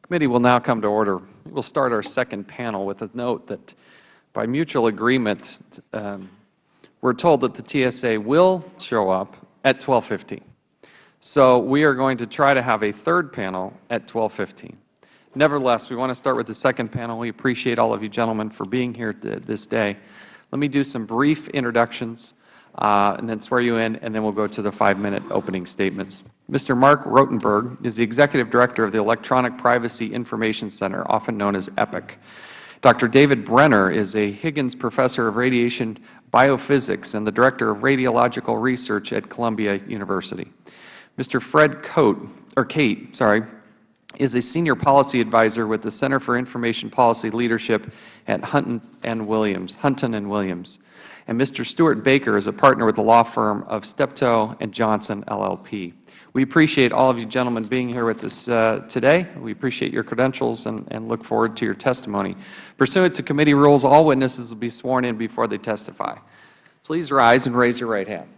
Committee will now come to order. We will start our second panel with a note that by mutual agreement, we're told that the TSA will show up at 12:15. So we are going to try to have a third panel at 12:15. Nevertheless, we want to start with the second panel. We appreciate all of you gentlemen for being here this day. Let me do some brief introductions and then swear you in, and then we'll go to the 5-minute opening statements. Mr. Mark Rotenberg is the Executive Director of the Electronic Privacy Information Center, often known as EPIC. Dr. David Brenner is a Higgins Professor of Radiation Biophysics and the Director of Radiological Research at Columbia University. Mr. Fred Cate is a Senior Policy Advisor with the Center for Information Policy Leadership at Hunton and Williams. And Mr. Stuart Baker is a partner with the law firm of Steptoe and Johnson, LLP. We appreciate all of you gentlemen being here with us today. We appreciate your credentials and look forward to your testimony. Pursuant to committee rules, all witnesses will be sworn in before they testify. Please rise and raise your right hand.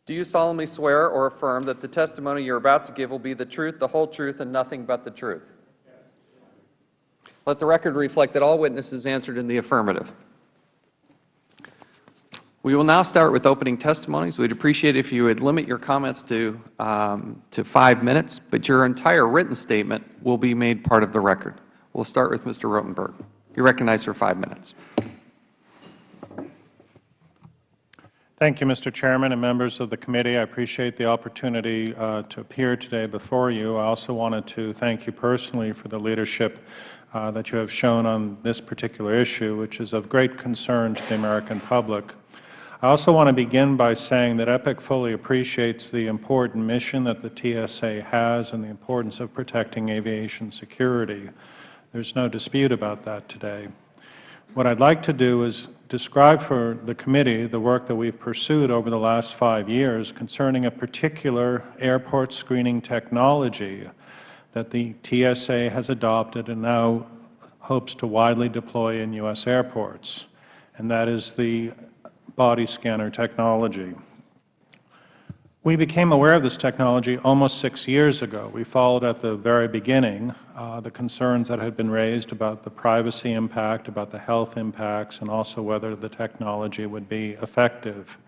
Do you solemnly swear or affirm that the testimony you are about to give will be the truth, the whole truth, and nothing but the truth? Let the record reflect that all witnesses answered in the affirmative. We will now start with opening testimonies. We'd appreciate if you would limit your comments to 5 minutes, but your entire written statement will be made part of the record. We'll start with Mr. Rotenberg. You're recognized for 5 minutes. Thank you, Mr. Chairman and members of the committee. I appreciate the opportunity to appear today before you. I also wanted to thank you personally for the leadership that you have shown on this particular issue, which is of great concern to the American public. I also want to begin by saying that EPIC fully appreciates the important mission that the TSA has and the importance of protecting aviation security. There's no dispute about that today. What I'd like to do is describe for the committee the work that we've pursued over the last 5 years concerning a particular airport screening technology that the TSA has adopted and now hopes to widely deploy in U.S. airports, and that is the body scanner technology. We became aware of this technology almost 6 years ago. We followed at the very beginning the concerns that had been raised about the privacy impact, about the health impacts, and also whether the technology would be effective.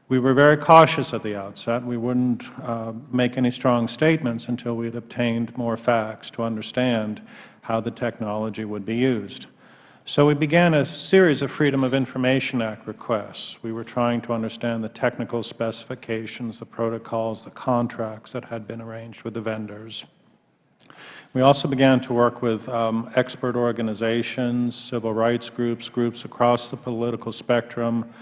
We were very cautious at the outset. We wouldn't make any strong statements until we had obtained more facts to understand how the technology would be used. So we began a series of Freedom of Information Act requests. We were trying to understand the technical specifications, the protocols, the contracts that had been arranged with the vendors. We also began to work with expert organizations, civil rights groups, groups across the political spectrum,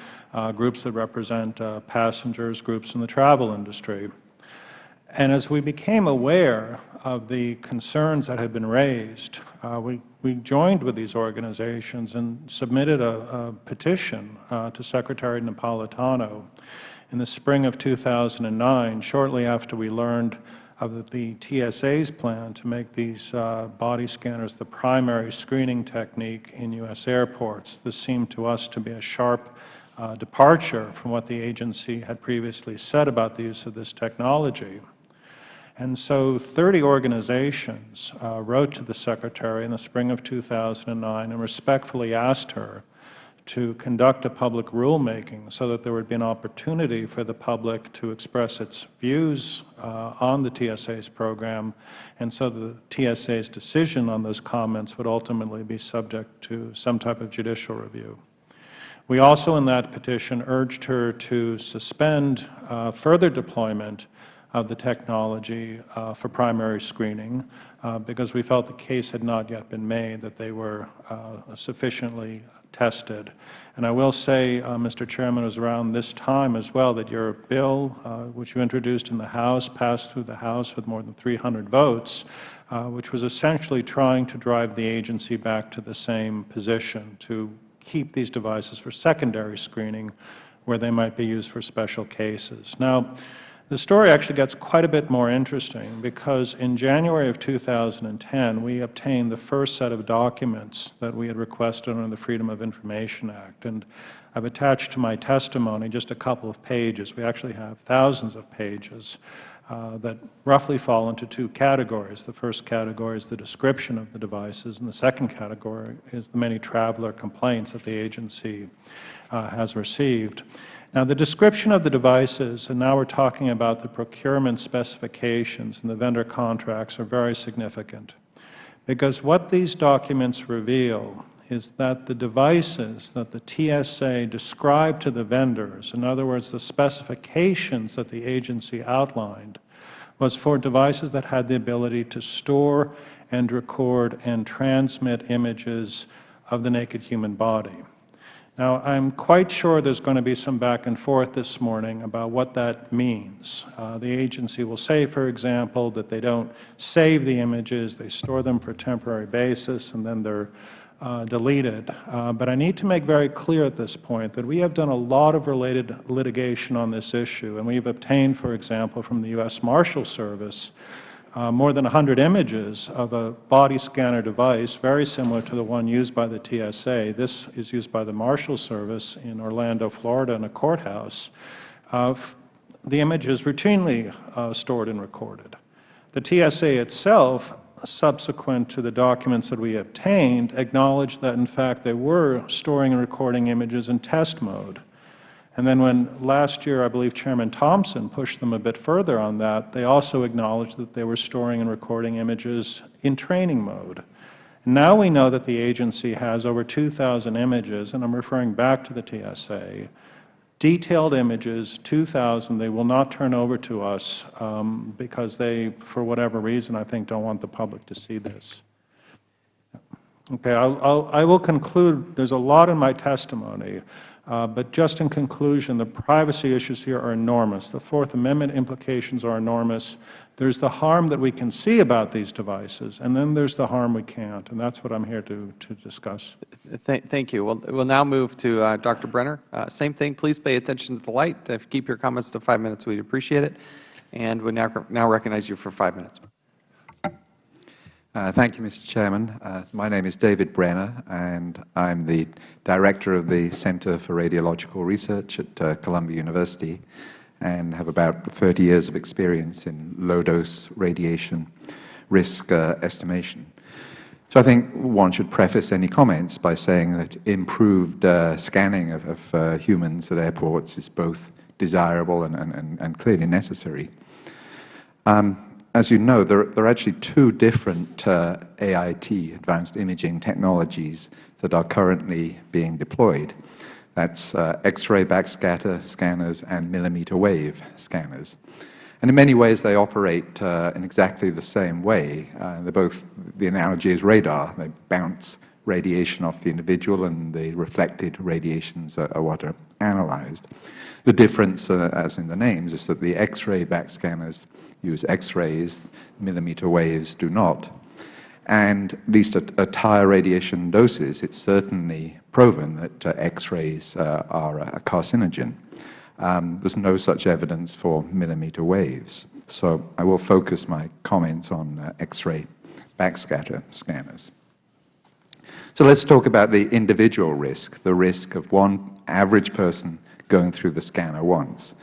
groups that represent passengers, groups in the travel industry. And as we became aware of the concerns that had been raised, we joined with these organizations and submitted a petition to Secretary Napolitano in the spring of 2009, shortly after we learned of the TSA's plan to make these body scanners the primary screening technique in U.S. airports. This seemed to us to be a sharp departure from what the agency had previously said about the use of this technology. And so 30 organizations wrote to the Secretary in the spring of 2009 and respectfully asked her to conduct a public rulemaking so that there would be an opportunity for the public to express its views on the TSA's program, and so the TSA's decision on those comments would ultimately be subject to some type of judicial review. We also in that petition urged her to suspend further deployment of the technology for primary screening because we felt the case had not yet been made that they were sufficiently tested. And I will say, Mr. Chairman, it was around this time as well that your bill, which you introduced in the House, passed through the House with more than 300 votes, which was essentially trying to drive the agency back to the same position, to keep these devices for secondary screening where they might be used for special cases. Now, the story actually gets quite a bit more interesting because in January of 2010, we obtained the first set of documents that we had requested under the Freedom of Information Act. And I've attached to my testimony just a couple of pages. We actually have thousands of pages that roughly fall into two categories. The first category is the description of the devices, and the second category is the many traveler complaints that the agency has received. Now, the description of the devices, and now we're talking about the procurement specifications and the vendor contracts, are very significant, because what these documents reveal is that the devices that the TSA described to the vendors, in other words, the specifications that the agency outlined, was for devices that had the ability to store and record and transmit images of the naked human body. Now, I'm quite sure there's going to be some back and forth this morning about what that means. The agency will say, for example, that they don't save the images, they store them for a temporary basis, and then they're deleted. But I need to make very clear at this point that we have done a lot of related litigation on this issue, and we've obtained, for example, from the U.S. Marshal Service, more than 100 images of a body scanner device very similar to the one used by the TSA. This is used by the Marshal Service in Orlando, Florida, in a courthouse. The images routinely stored and recorded. The TSA itself, subsequent to the documents that we obtained, acknowledged that, in fact, they were storing and recording images in test mode. And then when last year, I believe Chairman Thompson pushed them a bit further on that, they also acknowledged that they were storing and recording images in training mode. Now we know that the agency has over 2,000 images, and I'm referring back to the TSA, detailed images, 2,000. They will not turn over to us because they, for whatever reason, I think, don't want the public to see this. Okay, I will conclude. There's a lot in my testimony. But just in conclusion, the privacy issues here are enormous. The Fourth Amendment implications are enormous. There's the harm that we can see about these devices, and then there's the harm we can't, and that's what I'm here to discuss. Thank you. We'll now move to Dr. Brenner. Same thing. Please pay attention to the light. If you keep your comments to 5 minutes, we'd appreciate it. And we now recognize you for 5 minutes. Thank you, Mr. Chairman. My name is David Brenner, and I'm the Director of the Center for Radiological Research at Columbia University, and have about 30 years of experience in low-dose radiation risk estimation. So I think one should preface any comments by saying that improved scanning of humans at airports is both desirable and clearly necessary. As you know, there are actually two different AIT, advanced imaging technologies, that are currently being deployed. That's X-ray backscatter scanners and millimeter wave scanners. And in many ways, they operate in exactly the same way. They're both, the analogy is radar. They bounce radiation off the individual, and the reflected radiations are what are analyzed. The difference, as in the names, is that the X-ray backscanners use X-rays, millimeter waves do not. And at least at higher radiation doses, it's certainly proven that X-rays are a carcinogen. There's no such evidence for millimeter waves. So I will focus my comments on X-ray backscatter scanners. So let's talk about the individual risk, the risk of one average person going through the scanner once.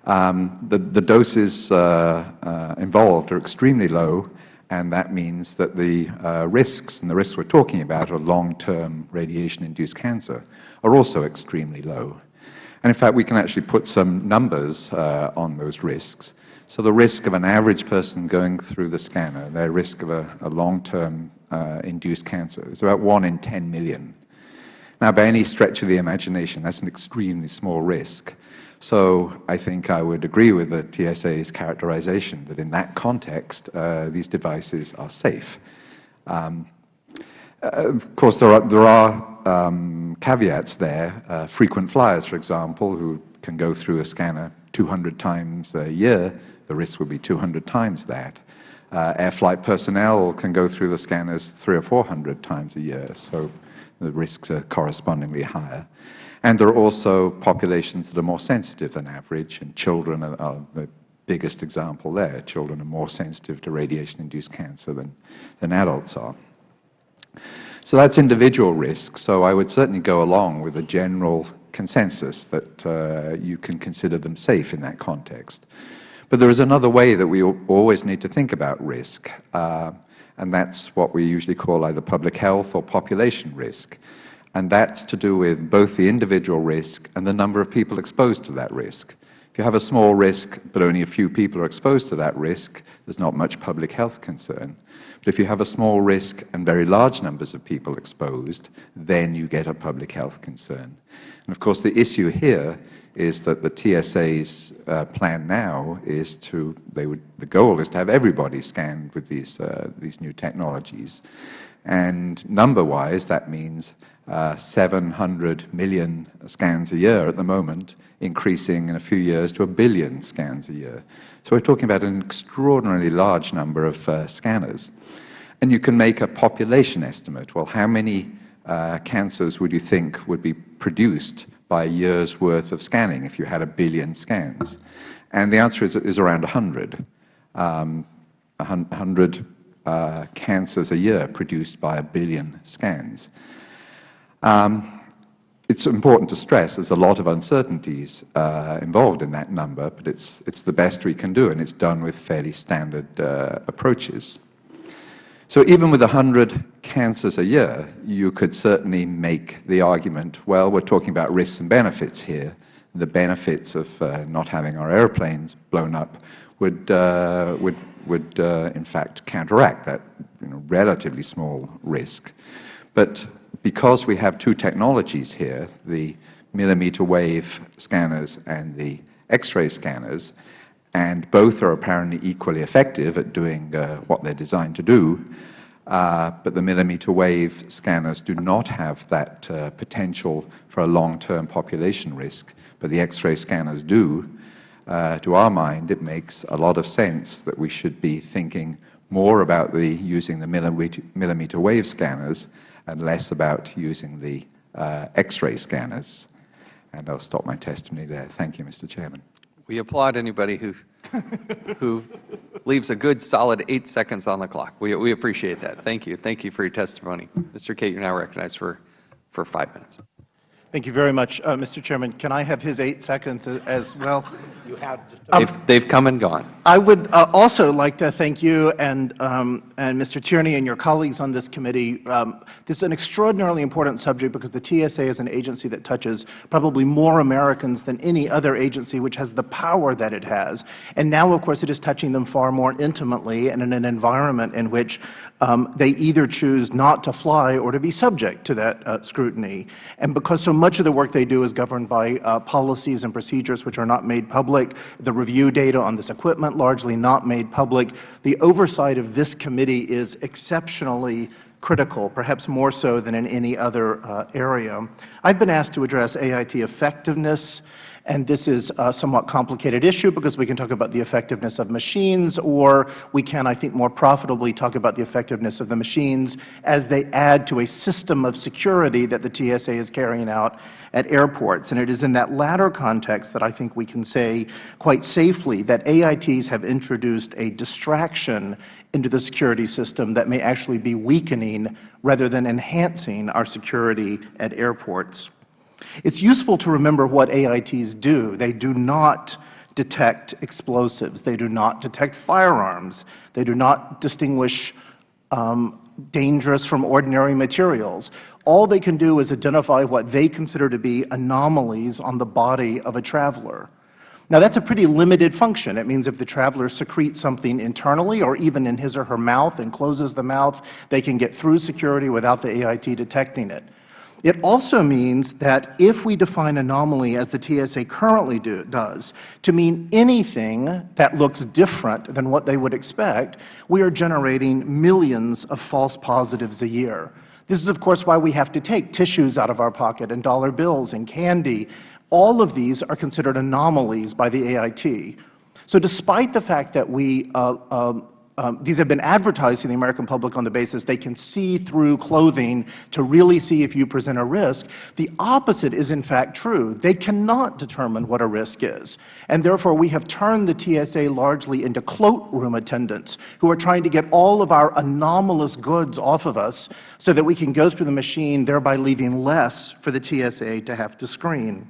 The doses involved are extremely low, and that means that the risks, and the risks we're talking about are long-term radiation-induced cancer, are also extremely low. And in fact, we can actually put some numbers on those risks. So the risk of an average person going through the scanner, their risk of a long-term induced cancer, is about 1 in 10 million. Now, by any stretch of the imagination, that's an extremely small risk. So I think I would agree with the TSA's characterization that in that context, these devices are safe. Of course, there are caveats there. Frequent flyers, for example, who can go through a scanner 200 times a year, the risk would be 200 times that. Air flight personnel can go through the scanners 300 or 400 times a year, so the risks are correspondingly higher. And there are also populations that are more sensitive than average, and children are the biggest example there. Children are more sensitive to radiation-induced cancer than adults are. So that's individual risk. So I would certainly go along with a general consensus that you can consider them safe in that context. But there is another way that we always need to think about risk, and that's what we usually call either public health or population risk. And that's to do with both the individual risk and the number of people exposed to that risk. If you have a small risk, but only a few people are exposed to that risk, there's not much public health concern. But if you have a small risk and very large numbers of people exposed, then you get a public health concern. And of course, the issue here is that the TSA's plan now is the goal is to have everybody scanned with these new technologies. And number-wise, that means 700 million scans a year at the moment, increasing in a few years to 1 billion scans a year. So we're talking about an extraordinarily large number of scanners. And you can make a population estimate. Well, how many cancers would you think would be produced by a year's worth of scanning if you had 1 billion scans? And the answer is around 100. 100 cancers a year produced by 1 billion scans. It's important to stress there's a lot of uncertainties involved in that number, but it's the best we can do, and it's done with fairly standard approaches. So even with 100 cancers a year, you could certainly make the argument, well, we're talking about risks and benefits here. The benefits of not having our airplanes blown up would in fact counteract that relatively small risk. But because we have two technologies here, the millimeter wave scanners and the X-ray scanners, and both are apparently equally effective at doing what they're designed to do, but the millimeter wave scanners do not have that potential for a long-term population risk, but the X-ray scanners do. To our mind, it makes a lot of sense that we should be thinking more about using the millimeter wave scanners and less about using the X-ray scanners. And I'll stop my testimony there. Thank you, Mr. Chairman. We applaud anybody who leaves a good solid 8 seconds on the clock. We appreciate that. Thank you. Thank you for your testimony. Mr. Cate, you're now recognized for 5 minutes. Thank you very much, Mr. Chairman. Can I have his 8 seconds as well? You have just they've come and gone. I would also like to thank you and Mr. Tierney and your colleagues on this committee. This is an extraordinarily important subject because the TSA is an agency that touches probably more Americans than any other agency, which has the power that it has. And now, of course, it is touching them far more intimately and in an environment in which they either choose not to fly or to be subject to that scrutiny. And because so much of the work they do is governed by policies and procedures which are not made public, the review data on this equipment largely not made public, the oversight of this committee is exceptionally critical, perhaps more so than in any other area. I've been asked to address AIT effectiveness, and this is a somewhat complicated issue because we can talk about the effectiveness of machines, or we can, I think, more profitably talk about the effectiveness of the machines as they add to a system of security that the TSA is carrying out at airports. And it is in that latter context that I think we can say quite safely that AITs have introduced a distraction into the security system that may actually be weakening rather than enhancing our security at airports. It's useful to remember what AITs do. They do not detect explosives. They do not detect firearms. They do not distinguish dangerous from ordinary materials. All they can do is identify what they consider to be anomalies on the body of a traveler. Now, that's a pretty limited function. It means if the traveler secretes something internally or even in his or her mouth and closes the mouth, they can get through security without the AIT detecting it. It also means that if we define anomaly, as the TSA currently does, to mean anything that looks different than what they would expect, we are generating millions of false positives a year. This is, of course, why we have to take tissues out of our pocket and dollar bills and candy. All of these are considered anomalies by the AIT. So despite the fact that these have been advertised to the American public on the basis they can see through clothing to really see if you present a risk, the opposite is in fact true. They cannot determine what a risk is. And therefore, we have turned the TSA largely into cloakroom attendants who are trying to get all of our anomalous goods off of us so that we can go through the machine, thereby leaving less for the TSA to have to screen.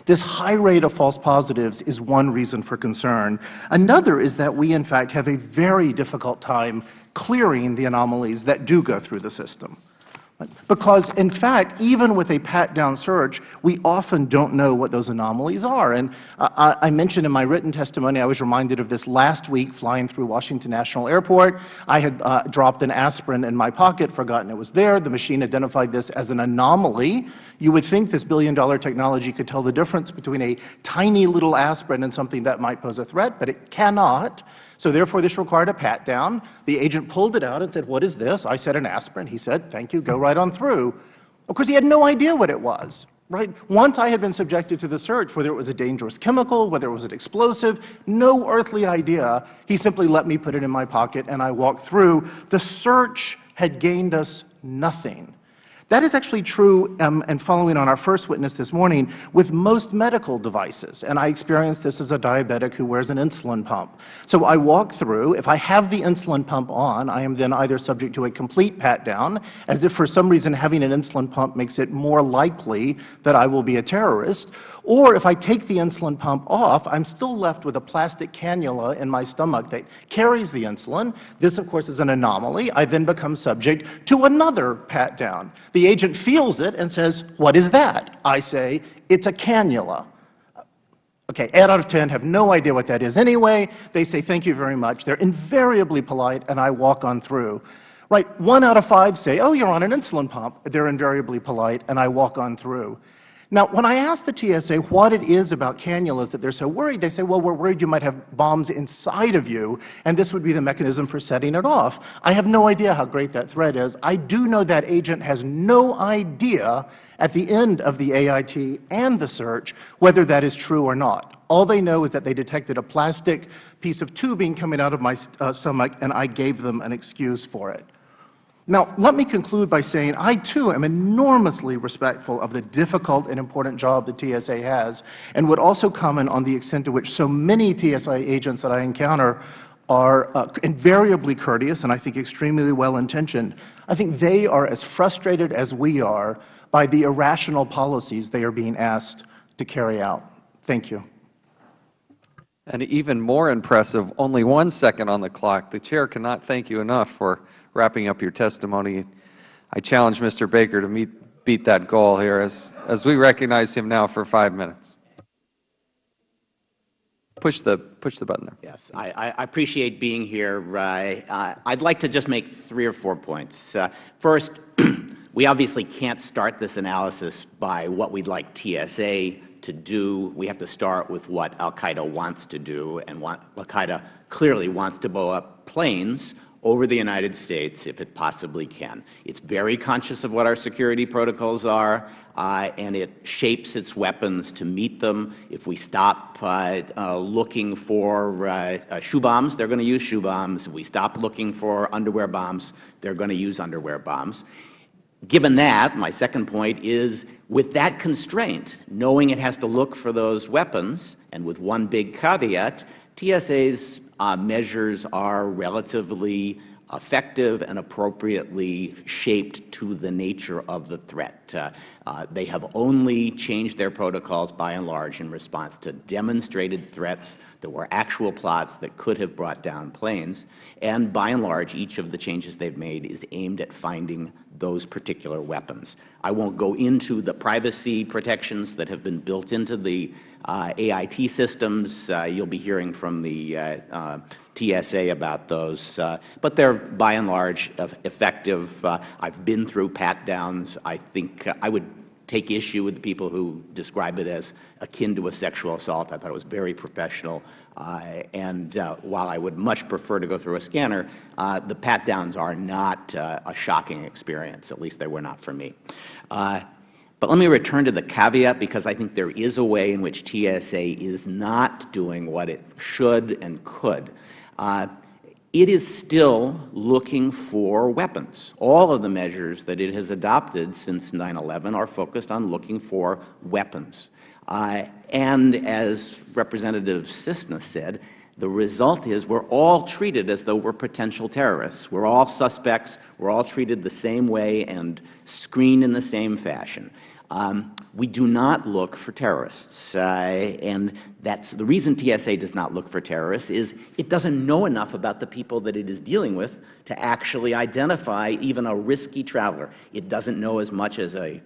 This high rate of false positives is one reason for concern. Another is that we, in fact, have a very difficult time clearing the anomalies that do go through the system. Because, in fact, even with a pat-down search, we often don't know what those anomalies are. And I mentioned in my written testimony, I was reminded of this last week flying through Washington National Airport. I had dropped an aspirin in my pocket, forgotten it was there. The machine identified this as an anomaly. You would think this billion-dollar technology could tell the difference between a tiny little aspirin and something that might pose a threat, but it cannot. So therefore, this required a pat-down. The agent pulled it out and said, "What is this?" I said, "An aspirin." He said, "Thank you, go right on through." Of course, he had no idea what it was, right? Once I had been subjected to the search, whether it was a dangerous chemical, whether it was an explosive, no earthly idea. He simply let me put it in my pocket, and I walked through. The search had gained us nothing. That is actually true, and following on our first witness this morning, with most medical devices. And I experienced this as a diabetic who wears an insulin pump. So I walk through. If I have the insulin pump on, I am then either subject to a complete pat-down, as if for some reason having an insulin pump makes it more likely that I will be a terrorist, or if I take the insulin pump off, I'm still left with a plastic cannula in my stomach that carries the insulin. This, of course, is an anomaly. I then become subject to another pat-down. The agent feels it and says, "What is that?" I say, "It's a cannula." Okay, 8 out of 10 have no idea what that is anyway. They say, "Thank you very much." They're invariably polite, and I walk on through. Right, 1 out of 5 say, "Oh, you're on an insulin pump." They're invariably polite, and I walk on through. Now, when I ask the TSA what it is about cannulas that they're so worried, they say, "Well, we're worried you might have bombs inside of you, and this would be the mechanism for setting it off." I have no idea how great that threat is. I do know that agent has no idea at the end of the AIT and the search whether that is true or not. All they know is that they detected a plastic piece of tubing coming out of my stomach, and I gave them an excuse for it. Now, let me conclude by saying I, too, am enormously respectful of the difficult and important job the TSA has, and would also comment on the extent to which so many TSA agents that I encounter are invariably courteous and I think extremely well-intentioned. I think they are as frustrated as we are by the irrational policies they are being asked to carry out. Thank you. And even more impressive, only 1 second on the clock. The Chair cannot thank you enough for wrapping up your testimony. I challenge Mr. Baker to beat that goal here as we recognize him now for 5 minutes. Push the button there. Yes, I appreciate being here. I'd like to just make 3 or 4 points. First, we obviously can't start this analysis by what we'd like TSA to do. We have to start with what al-Qaeda wants to do, and al-Qaeda clearly wants to blow up planes over the United States if it possibly can. It's very conscious of what our security protocols are, and it shapes its weapons to meet them. If we stop looking for shoe bombs, they're going to use shoe bombs. If we stop looking for underwear bombs, they're going to use underwear bombs. Given that, my second point is, with that constraint, knowing it has to look for those weapons, and with one big caveat, TSA's measures are relatively effective and appropriately shaped to the nature of the threat. They have only changed their protocols by and large in response to demonstrated threats. There were actual plots that could have brought down planes, and by and large each of the changes they've made is aimed at finding those particular weapons. I won't go into the privacy protections that have been built into the AIT systems. You'll be hearing from the TSA about those, but they're by and large effective. I've been through pat-downs. I think I would take issue with the people who describe it as akin to a sexual assault. I thought it was very professional, and while I would much prefer to go through a scanner, the pat-downs are not a shocking experience. At least they were not for me. But let me return to the caveat, because I think there is a way in which TSA is not doing what it should and could. It is still looking for weapons. All of the measures that it has adopted since 9/11 are focused on looking for weapons. And as Representative Cisna said, the result is we're all treated as though we're potential terrorists. We're all suspects. We're all treated the same way and screened in the same fashion. we do not look for terrorists. And that's the reason TSA does not look for terrorists is it doesn't know enough about the people that it is dealing with to actually identify even a risky traveler. It doesn't know as much as a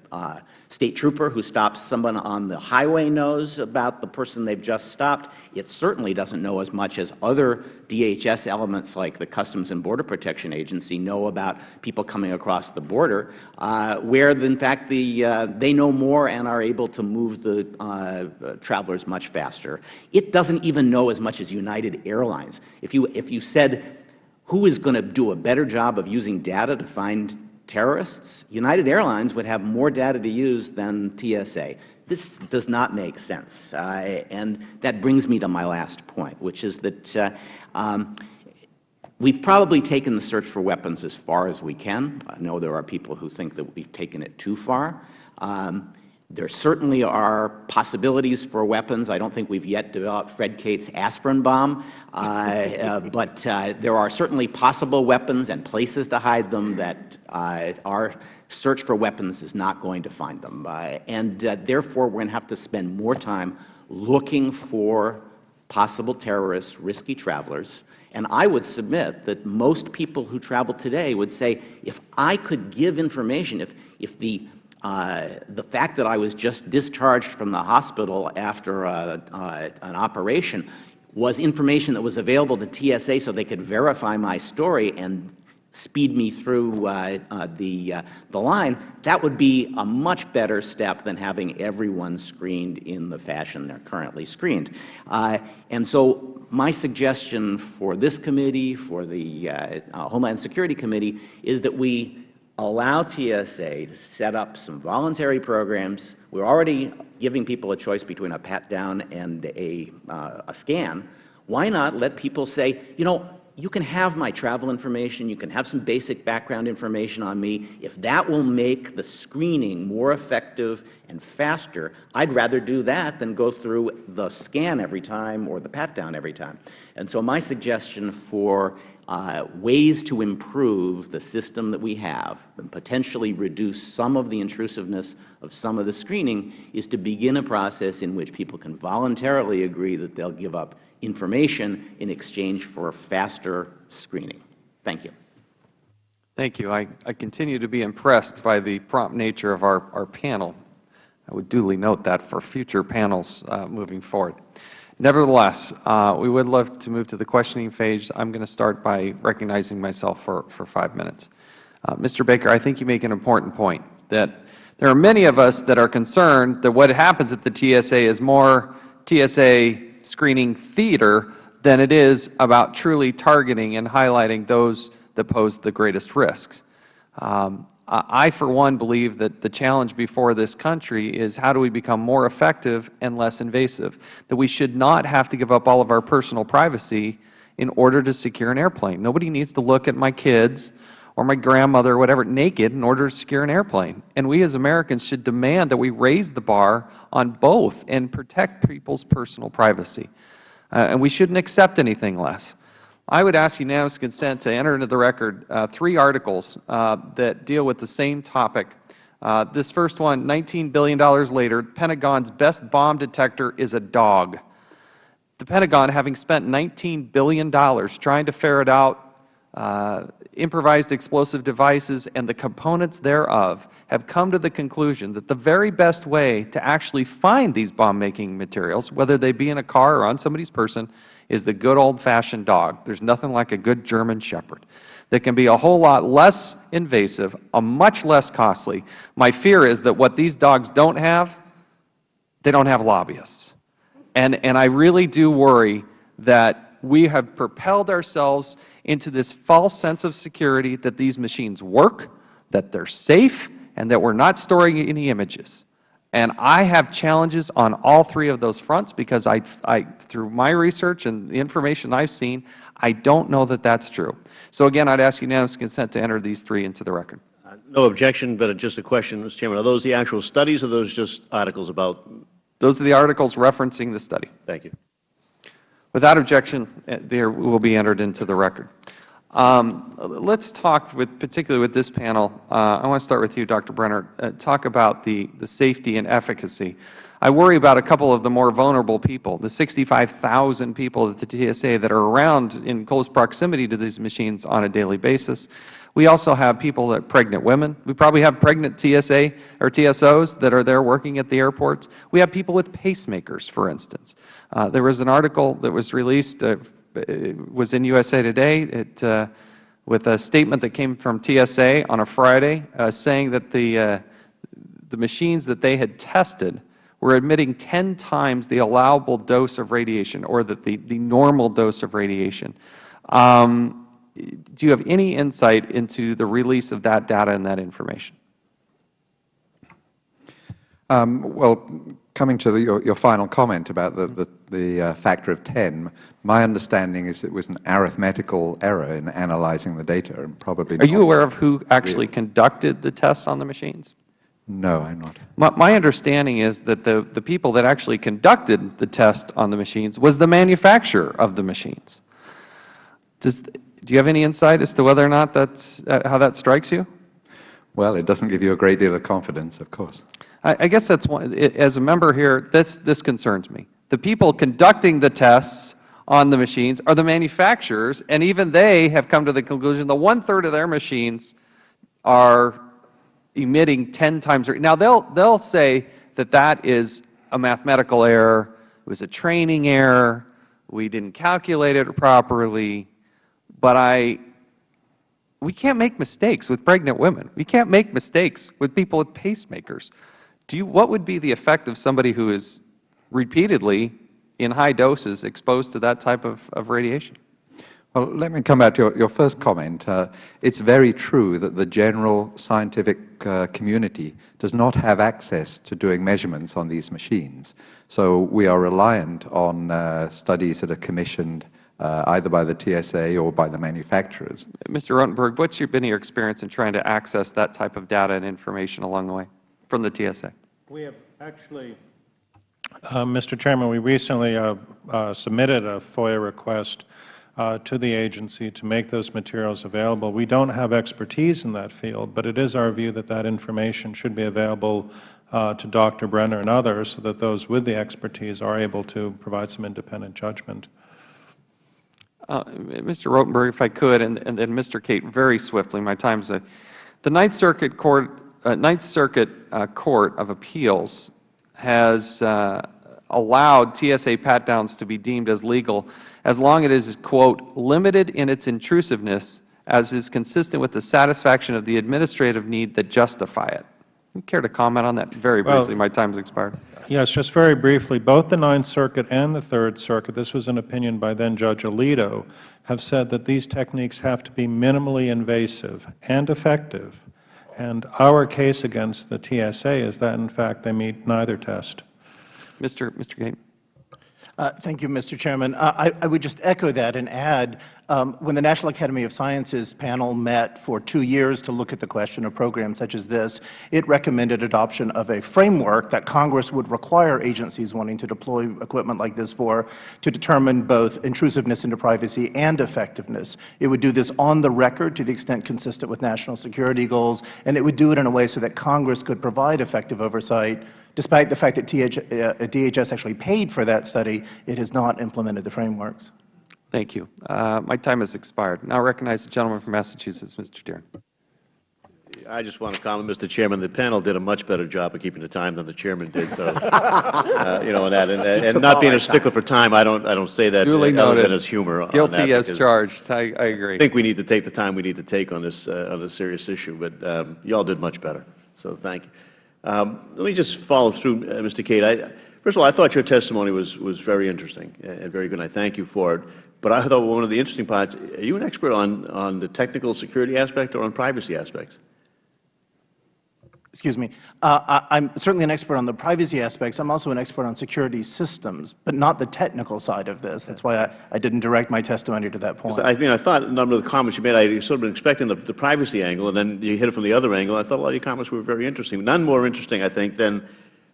state trooper who stops someone on the highway knows about the person they've just stopped. It certainly doesn't know as much as other DHS elements like the Customs and Border Protection Agency know about people coming across the border, where in fact they know more and are able to move the travelers much faster. It doesn't even know as much as United Airlines. If you said, who is going to do a better job of using data to find terrorists? United Airlines would have more data to use than TSA. This does not make sense. And that brings me to my last point, which is that we've probably taken the search for weapons as far as we can. I know there are people who think that we've taken it too far. There certainly are possibilities for weapons. I don't think we've yet developed Fred Kate's aspirin bomb, but there are certainly possible weapons and places to hide them that our search for weapons is not going to find them. And therefore, we're going to have to spend more time looking for possible terrorists, risky travelers. And I would submit that most people who travel today would say, if I could give information, if the fact that I was just discharged from the hospital after an operation was information that was available to TSA so they could verify my story and speed me through the line, that would be a much better step than having everyone screened in the fashion they're currently screened. And so my suggestion for this committee, for the Homeland Security Committee, is that we allow TSA to set up some voluntary programs. We're already giving people a choice between a pat-down and a scan. Why not let people say, you know, you can have my travel information, you can have some basic background information on me. If that will make the screening more effective and faster, I'd rather do that than go through the scan every time or the pat-down every time. And so my suggestion for ways to improve the system that we have and potentially reduce some of the intrusiveness of some of the screening is to begin a process in which people can voluntarily agree that they'll give up information in exchange for faster screening. Thank you. Thank you. I continue to be impressed by the prompt nature of our panel. I would duly note that for future panels moving forward. Nevertheless, we would love to move to the questioning phase. I'm going to start by recognizing myself for 5 minutes. Mr. Baker, I think you make an important point, that there are many of us that are concerned that what happens at the TSA is more TSA screening theater than it is about truly targeting and highlighting those that pose the greatest risks. I, for one, believe that the challenge before this country is how do we become more effective and less invasive, that we should not have to give up all of our personal privacy in order to secure an airplane. Nobody needs to look at my kids or my grandmother or whatever naked in order to secure an airplane. And we as Americans should demand that we raise the bar on both and protect people's personal privacy. And we shouldn't accept anything less. I would ask unanimous consent to enter into the record 3 articles that deal with the same topic. This first one, $19 billion later, Pentagon's best bomb detector is a dog. The Pentagon, having spent $19 billion trying to ferret out improvised explosive devices and the components thereof, have come to the conclusion that the very best way to actually find these bomb-making materials, whether they be in a car or on somebody's person, is the good old-fashioned dog. There's nothing like a good German Shepherd that can be a whole lot less invasive, much less costly. My fear is that what these dogs don't have, they don't have lobbyists. And I really do worry that we have propelled ourselves into this false sense of security that these machines work, that they're safe, and that we're not storing any images. And I have challenges on all 3 of those fronts because through my research and the information I've seen, I don't know that that's true. So again, I'd ask unanimous consent to enter these 3 into the record. No objection, but just a question, Mr. Chairman. Are those the actual studies or are those just articles about? Those are the articles referencing the study. Thank you. Without objection, they will be entered into the record. Let's talk, particularly with this panel, I want to start with you, Dr. Brenner, talk about the safety and efficacy. I worry about a couple of the more vulnerable people, the 65,000 people at the TSA that are around in close proximity to these machines on a daily basis. We also have people, pregnant women. We probably have pregnant TSA or TSOs that are there working at the airports. We have people with pacemakers, for instance. There was an article that was released, it was in USA Today, with a statement that came from TSA on a Friday saying that the machines that they had tested were emitting 10 times the allowable dose of radiation, or the normal dose of radiation. Do you have any insight into the release of that data and that information? Well, coming to your final comment about the factor of 10, my understanding is it was an arithmetical error in analyzing the data, and probably Are you aware of who actually conducted the tests on the machines? No, I'm not. My understanding is that the people that actually conducted the test on the machines was the manufacturer of the machines. Do you have any insight as to whether or not that's how that strikes you? Well, it doesn't give you a great deal of confidence, of course. I guess that's one. As a member here, this concerns me. The people conducting the tests on the machines are the manufacturers, and even they have come to the conclusion that one-third of their machines are emitting 10 times. Now, they'll say that that is a mathematical error, it was a training error, we didn't calculate it properly, but we can't make mistakes with pregnant women. We can't make mistakes with people with pacemakers. What would be the effect of somebody who is repeatedly in high doses exposed to that type of radiation? Well, let me come back to your first comment. It's very true that the general scientific community does not have access to doing measurements on these machines. So we are reliant on studies that are commissioned either by the TSA or by the manufacturers. Mr. Rotenberg, what's been your experience in trying to access that type of data and information along the way from the TSA? We have actually, Mr. Chairman, we recently submitted a FOIA request to the agency to make those materials available. We don't have expertise in that field, but it is our view that that information should be available to Dr. Brenner and others so that those with the expertise are able to provide some independent judgment. Mr. Rotenberg, if I could, and Mr. Cate, very swiftly, my time's up. The Ninth Circuit Court of Appeals has allowed TSA pat-downs to be deemed as legal as long as it is, quote, limited in its intrusiveness as is consistent with the satisfaction of the administrative need that justify it. You care to comment on that very briefly? My time's expired. Yes, just very briefly. Both the Ninth Circuit and the Third Circuit, this was an opinion by then Judge Alito, have said that these techniques have to be minimally invasive and effective. And our case against the TSA is that, in fact, they meet neither test. Mr. Cate. Thank you, Mr. Chairman. I would just echo that and add, when the National Academy of Sciences panel met for 2 years to look at the question of programs such as this, it recommended adoption of a framework that Congress would require agencies wanting to deploy equipment like this for to determine both intrusiveness into privacy and effectiveness. It would do this on the record to the extent consistent with national security goals, and it would do it in a way so that Congress could provide effective oversight. Despite the fact that DHS actually paid for that study, it has not implemented the frameworks. Thank you. My time has expired. Now I recognize the gentleman from Massachusetts, Mr. Deeren. I just want to comment, Mr. Chairman, the panel did a much better job of keeping the time than the Chairman did. So, you know, and not being a stickler for time, I don't say that other than as humor. Guilty as charged. I agree. I think we need to take the time we need to take on this serious issue, but you all did much better. So, thank you. Let me just follow through, Mr. Cate. First of all, I thought your testimony was very interesting and very good, and I thank you for it. But I thought one of the interesting parts, are you an expert on the technical security aspect or on privacy aspects? Excuse me. I'm certainly an expert on the privacy aspects. I'm also an expert on security systems, but not the technical side of this. That's why I didn't direct my testimony to that point. I mean, I thought a number of the comments you made, I sort of been expecting the privacy angle, and then you hit it from the other angle. I thought a lot of your comments were very interesting. None more interesting, I think, than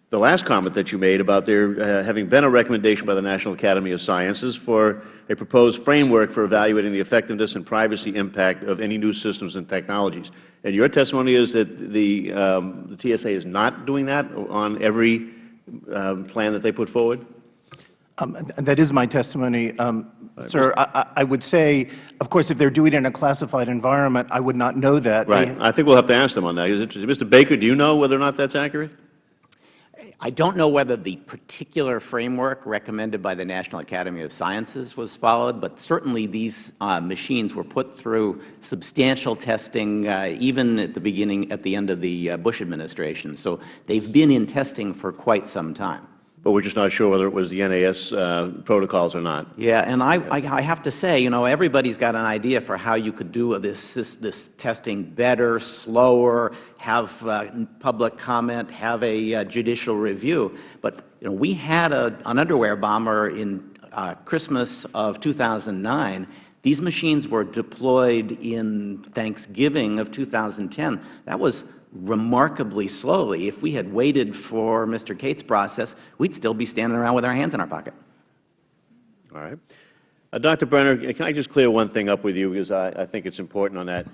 the last comment that you made about there having been a recommendation by the National Academy of Sciences for a proposed framework for evaluating the effectiveness and privacy impact of any new systems and technologies. And your testimony is that the TSA is not doing that on every plan that they put forward? That is my testimony, sir. I would say, of course, if they're doing it in a classified environment, I would not know that. Right. I think we'll have to ask them on that. It's interesting. Mr. Baker, do you know whether or not that's accurate? I don't know whether the particular framework recommended by the National Academy of Sciences was followed, but certainly these machines were put through substantial testing even at the end of the Bush administration. So they've been in testing for quite some time. But we're just not sure whether it was the NAS protocols or not. Yeah, and I have to say, you know, everybody's got an idea for how you could do this testing better, slower, have public comment, have a judicial review. But you know, we had an underwear bomber in Christmas of 2009. These machines were deployed in Thanksgiving of 2010. That was remarkably slowly. If we had waited for Mr. Cates' process, we'd still be standing around with our hands in our pocket. All right. Dr. Brenner, can I just clear one thing up with you, because I think it's important on that.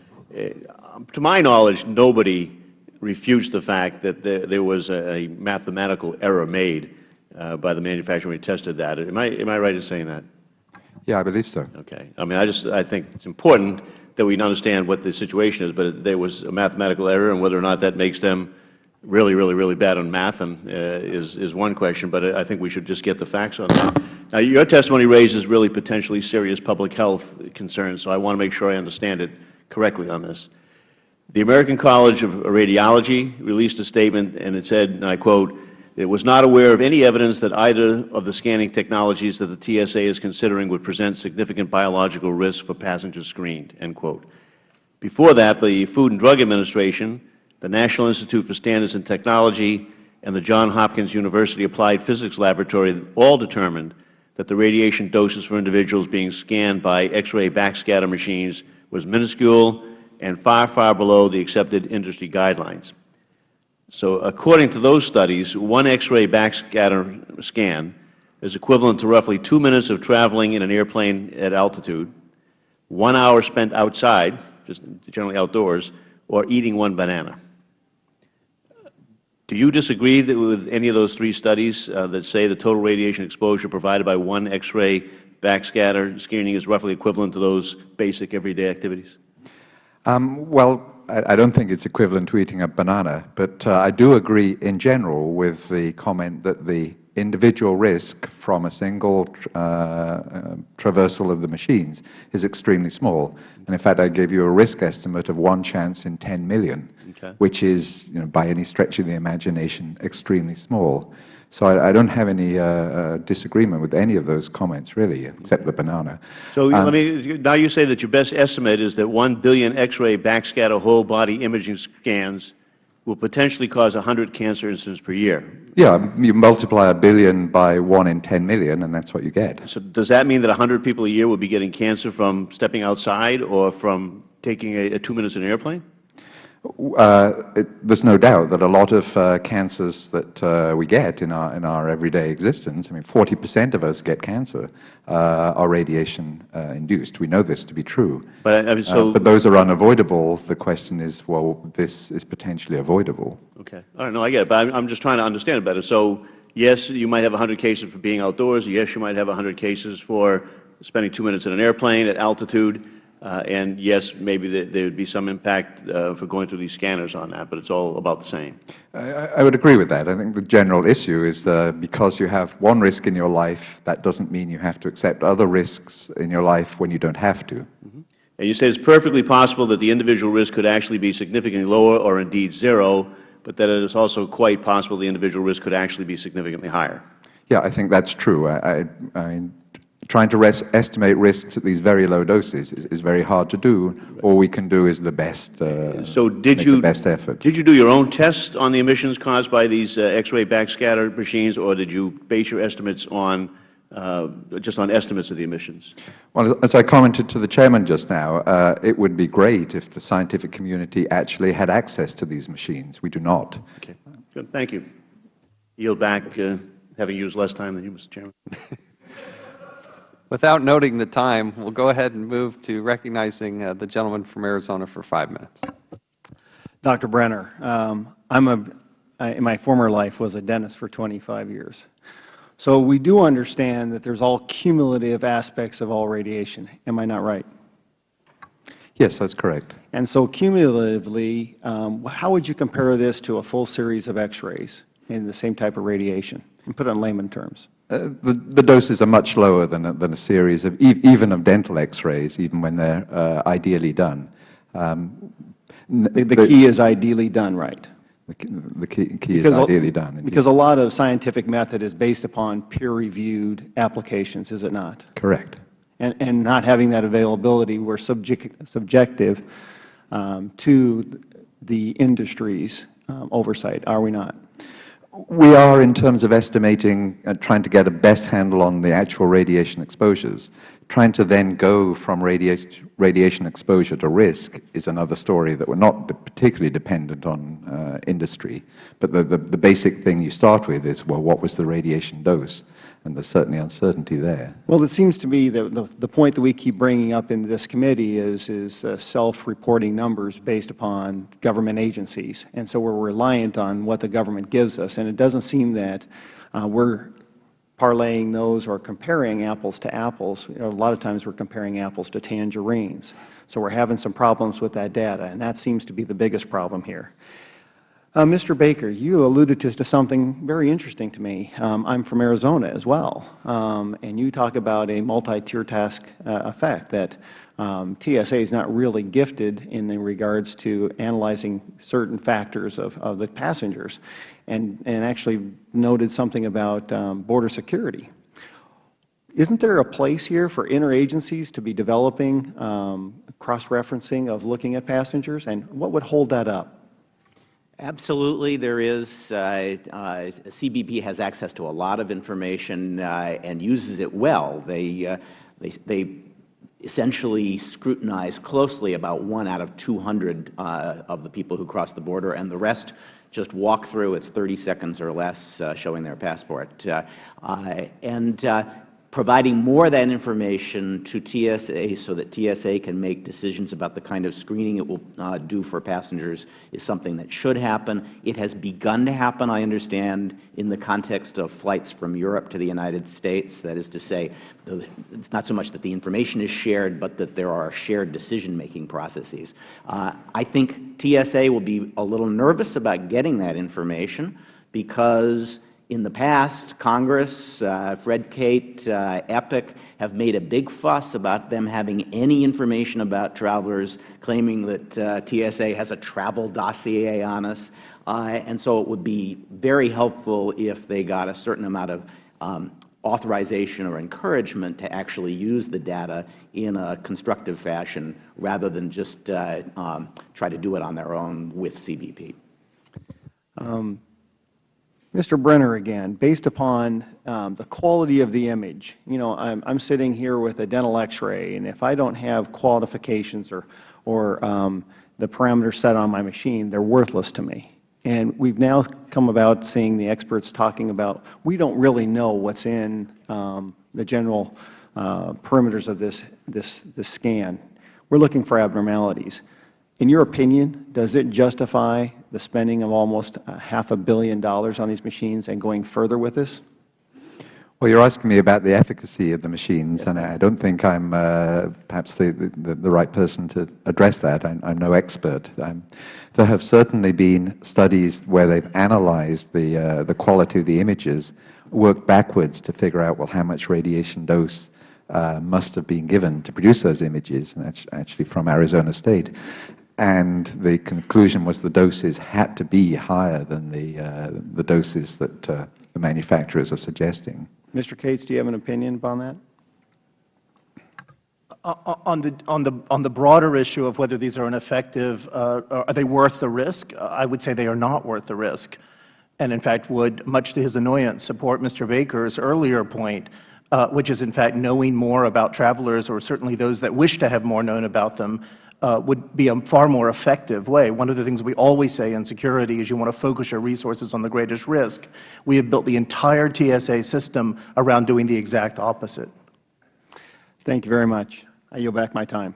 To my knowledge, nobody refutes the fact that there was a mathematical error made by the manufacturer when we tested that. Am I right in saying that? Yeah, I believe so. Okay. I mean, I think it's important that we understand what the situation is, but there was a mathematical error, and whether or not that makes them really, really, really bad on math is one question, but I think we should just get the facts on that. Now, your testimony raises really potentially serious public health concerns, so I want to make sure I understand it correctly on this. The American College of Radiology released a statement, and it said, and I quote, "It was not aware of any evidence that either of the scanning technologies that the TSA is considering would present significant biological risk for passengers screened," end quote. Before that, the Food and Drug Administration, the National Institute for Standards and Technology, and the Johns Hopkins University Applied Physics Laboratory all determined that the radiation doses for individuals being scanned by X-ray backscatter machines was minuscule and far, far below the accepted industry guidelines. So according to those studies, one X-ray backscatter scan is equivalent to roughly 2 minutes of traveling in an airplane at altitude, 1 hour spent outside, just generally outdoors, or eating one banana. Do you disagree with any of those three studies that say the total radiation exposure provided by one X-ray backscatter screening is roughly equivalent to those basic everyday activities? Well, I don't think it's equivalent to eating a banana, but I do agree in general with the comment that the individual risk from a single traversal of the machines is extremely small. And in fact, I gave you a risk estimate of 1 chance in 10 million, which is, by any stretch of the imagination, extremely small. So I don't have any disagreement with any of those comments, really, except the banana. So now you say that your best estimate is that 1 billion X-ray backscatter whole body imaging scans will potentially cause 100 cancer incidents per year. Yeah, you multiply 1 billion by 1 in 10 million, and that's what you get. So does that mean that 100 people a year will be getting cancer from stepping outside or from taking 2 minutes in an airplane? There's no doubt that a lot of cancers that we get in our everyday existence, I mean, 40% of us get cancer, are radiation induced. We know this to be true. But, I mean, but those are unavoidable. The question is, well, this is potentially avoidable. Okay. All right, no, I get it. But I'm just trying to understand it better. So, yes, you might have 100 cases for being outdoors. Yes, you might have 100 cases for spending 2 minutes in an airplane at altitude. And yes, maybe there would be some impact for going through these scanners on that, but it's all about the same. I would agree with that. I think the general issue is because you have one risk in your life, that doesn't mean you have to accept other risks in your life when you don't have to. Mm-hmm. And you say it's perfectly possible that the individual risk could actually be significantly lower or indeed zero, but that it is also quite possible the individual risk could actually be significantly higher. Yeah, I think that's true. Trying to estimate risks at these very low doses is very hard to do. All we can do is the best, the best effort. Did you do your own test on the emissions caused by these X-ray backscatter machines, or did you base your estimates on just on estimates of the emissions? Well, as I commented to the Chairman just now, it would be great if the scientific community actually had access to these machines. We do not. Okay. Good. Thank you. Yield back, having used less time than you, Mr. Chairman. Without noting the time, we'll go ahead and move to recognizing the gentleman from Arizona for 5 minutes. Dr. Brenner, in my former life, was a dentist for 25 years. So we do understand that there's all cumulative aspects of all radiation. Am I not right? Yes, that's correct. And so cumulatively, how would you compare this to a full series of X-rays in the same type of radiation? And put it in layman terms. The doses are much lower than a series of, even of dental X-rays, even when they're ideally done. The key is ideally done right. The key is ideally done. Because a lot of scientific method is based upon peer-reviewed applications, is it not? Correct. And not having that availability, we're subjective to the industry's oversight, are we not? We are, in terms of estimating, trying to get a best handle on the actual radiation exposures. Trying to then go from radiation exposure to risk is another story that we're not particularly dependent on industry. But the basic thing you start with is, well, what was the radiation dose? And there's certainly uncertainty there. Well, it seems to me that the point that we keep bringing up in this committee is self-reporting numbers based upon government agencies. And so we're reliant on what the government gives us. And it doesn't seem that we're parlaying those or comparing apples to apples. A lot of times we're comparing apples to tangerines. So we're having some problems with that data, and that seems to be the biggest problem here. Mr. Baker, you alluded to something very interesting to me. I'm from Arizona as well, and you talk about a multi-tier task effect, that TSA is not really gifted in regards to analyzing certain factors of the passengers, and actually noted something about border security. Isn't there a place here for interagencies to be developing cross-referencing of looking at passengers, and what would hold that up? Absolutely, there is. CBP has access to a lot of information and uses it well. They essentially scrutinize closely about 1 out of 200 of the people who cross the border, and the rest just walk through. It's 30 seconds or less showing their passport. Providing more of that information to TSA so that TSA can make decisions about the kind of screening it will do for passengers is something that should happen. It has begun to happen, I understand, in the context of flights from Europe to the United States. That is to say, it's not so much that the information is shared, but that there are shared decision-making processes. I think TSA will be a little nervous about getting that information because in the past, Congress, Fred Kate, EPIC have made a big fuss about them having any information about travelers, claiming that TSA has a travel dossier on us. And so it would be very helpful if they got a certain amount of authorization or encouragement to actually use the data in a constructive fashion rather than just try to do it on their own with CBP. Mr. Brenner, again, based upon the quality of the image, you know, I'm sitting here with a dental X-ray, and if I don't have qualifications or the parameters set on my machine, they're worthless to me. And we've now come about seeing the experts talking about we don't really know what's in the general perimeters of this scan. We're looking for abnormalities. In your opinion, does it justify the spending of almost $500 million on these machines and going further with this? Well, you're asking me about the efficacy of the machines, yes, and I don't think I'm perhaps the right person to address that. I'm no expert. There have certainly been studies where they've analyzed the quality of the images, worked backwards to figure out, well, how much radiation dose must have been given to produce those images, and that's actually from Arizona State. And the conclusion was the doses had to be higher than the doses that the manufacturers are suggesting. Mr. Cates, do you have an opinion upon that? On the broader issue of whether these are ineffective, are they worth the risk? I would say they are not worth the risk, and in fact would, much to his annoyance, support Mr. Baker's earlier point, which is in fact knowing more about travelers, or certainly those that wish to have more known about them, would be a far more effective way. One of the things we always say in security is you want to focus your resources on the greatest risk. We have built the entire TSA system around doing the exact opposite. Thank you very much. I yield back my time.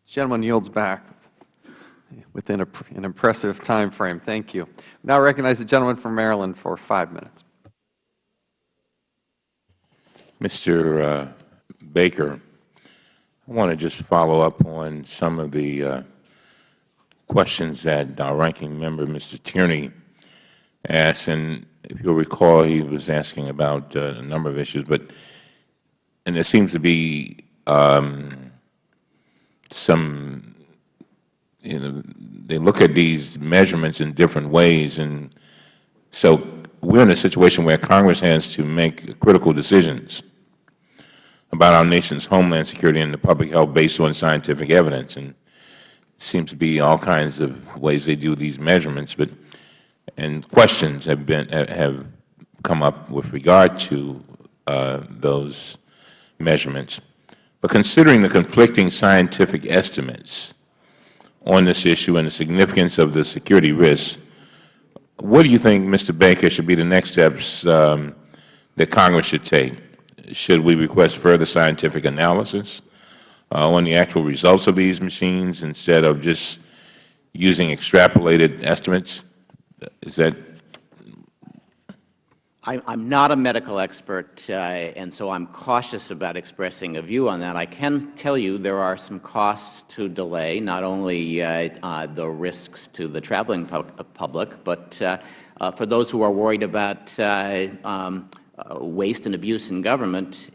Gentleman yields back within an impressive time frame. Thank you. Now I recognize the gentleman from Maryland for 5 minutes. Mr. Baker, I want to just follow up on some of the questions that our ranking member, Mr. Tierney, asked. And if you'll recall, he was asking about a number of issues. And there seems to be some, they look at these measurements in different ways. And so we're in a situation where Congress has to make critical decisions about our nation's homeland security and the public health based on scientific evidence. And it seems to be all kinds of ways they do these measurements. And questions have come up with regard to those measurements. But considering the conflicting scientific estimates on this issue and the significance of the security risks, what do you think, Mr. Baker, should be the next steps that Congress should take? Should we request further scientific analysis on the actual results of these machines instead of just using extrapolated estimates? Is that? I'm not a medical expert, and so I'm cautious about expressing a view on that. I can tell you there are some costs to delay, not only the risks to the traveling public, but for those who are worried about waste and abuse in government.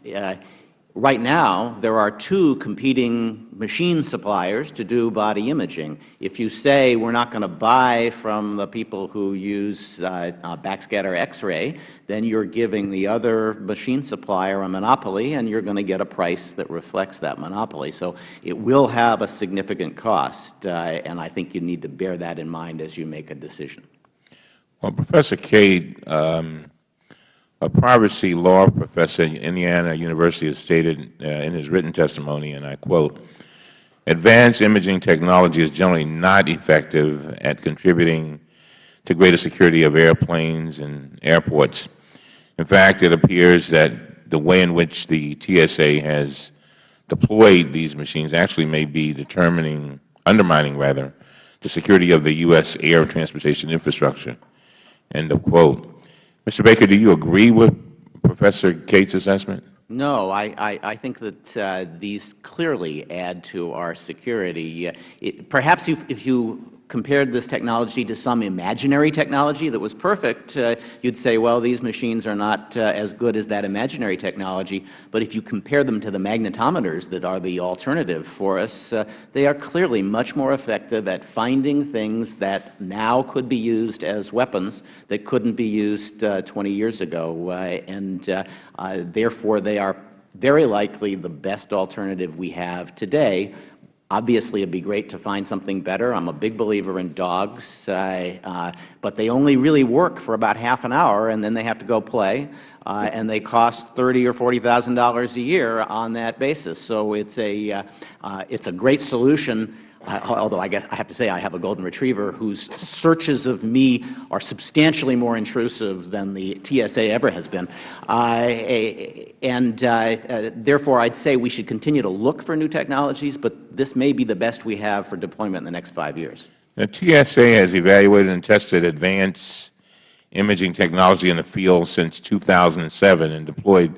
Right now, there are 2 competing machine suppliers to do body imaging. If you say we're not going to buy from the people who use backscatter X-ray, then you're giving the other machine supplier a monopoly, and you're going to get a price that reflects that monopoly. So it will have a significant cost, and I think you need to bear that in mind as you make a decision. Well, Professor Cade, a privacy law professor at Indiana University has stated in his written testimony, and I quote, "Advanced imaging technology is generally not effective at contributing to greater security of airplanes and airports. In fact, it appears that the way in which the TSA has deployed these machines actually may be undermining the security of the U.S. air transportation infrastructure." End of quote. Mr. Baker, do you agree with Professor Cade's assessment? No, I think that these clearly add to our security. Perhaps if you compared this technology to some imaginary technology that was perfect, you'd say, well, these machines are not as good as that imaginary technology. But if you compare them to the magnetometers that are the alternative for us, they are clearly much more effective at finding things that now could be used as weapons that couldn't be used 20 years ago. Therefore, they are very likely the best alternative we have today. Obviously, it would be great to find something better. I'm a big believer in dogs, but they only really work for about half an hour, and then they have to go play, and they cost $30,000 or $40,000 a year on that basis. So it's a great solution. Although I have to say I have a golden retriever whose searches of me are substantially more intrusive than the TSA ever has been. Therefore, I'd say we should continue to look for new technologies, but this may be the best we have for deployment in the next 5 years. The TSA has evaluated and tested advanced imaging technology in the field since 2007 and deployed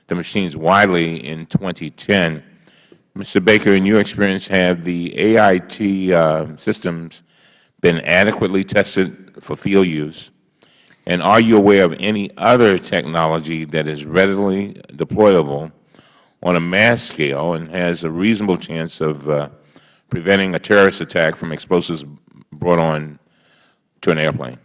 the machines widely in 2010. Mr. Baker, in your experience, have the AIT systems been adequately tested for field use? And are you aware of any other technology that is readily deployable on a mass scale and has a reasonable chance of preventing a terrorist attack from explosives brought on to an airplane?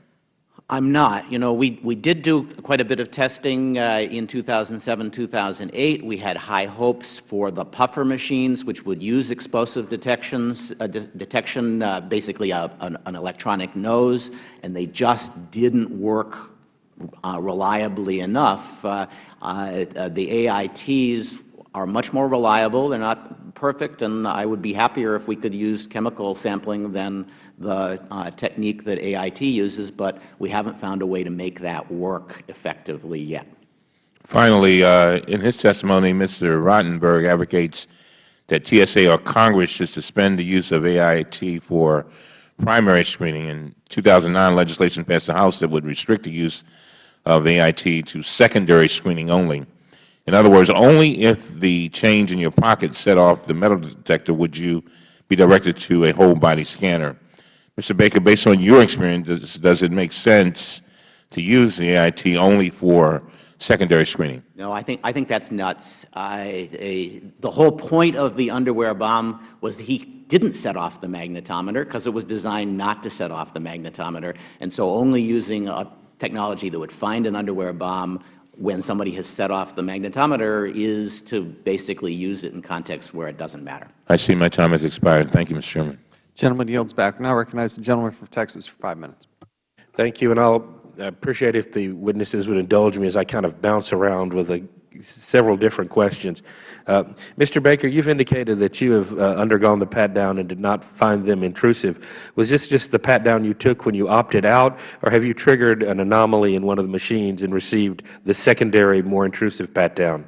I'm not. You know, we did do quite a bit of testing in 2007, 2008. We had high hopes for the puffer machines, which would use explosive detection, basically an electronic nose, and they just didn't work reliably enough. The AITs are much more reliable. They're not perfect, and I would be happier if we could use chemical sampling than the technique that AIT uses, but we haven't found a way to make that work effectively yet. Finally, in his testimony, Mr. Rottenberg advocates that TSA or Congress should suspend the use of AIT for primary screening. In 2009, legislation passed the House that would restrict the use of AIT to secondary screening only. In other words, only if the change in your pocket set off the metal detector would you be directed to a whole-body scanner. Mr. Baker, based on your experience, does it make sense to use the AIT only for secondary screening? No, I think that's nuts. The whole point of the underwear bomb was that he didn't set off the magnetometer because it was designed not to set off the magnetometer, and so only using a technology that would find an underwear bomb when somebody has set off the magnetometer is to basically use it in contexts where it doesn't matter. I see my time has expired. Thank you, Mr. Chairman. Gentleman yields back. Now recognize the gentleman from Texas for 5 minutes. Thank you, and I'll appreciate if the witnesses would indulge me as I kind of bounce around with several different questions. Mr. Baker, you've indicated that you have undergone the pat-down and did not find them intrusive. Was this just the pat-down you took when you opted out, or have you triggered an anomaly in one of the machines and received the secondary, more intrusive pat-down?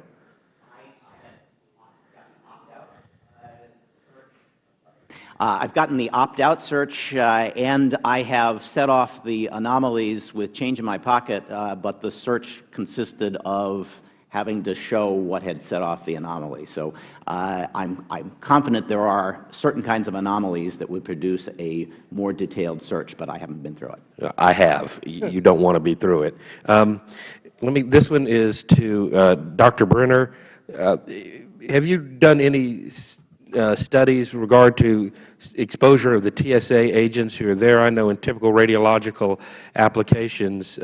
I've gotten the opt-out search, and I have set off the anomalies with change in my pocket, but the search consisted of having to show what had set off the anomaly. So I'm confident there are certain kinds of anomalies that would produce a more detailed search, but I haven't been through it. I have. You don't want to be through it. This one is to Dr. Brenner. Have you done any studies in regard to exposure of the TSA agents who are there? I know in typical radiological applications,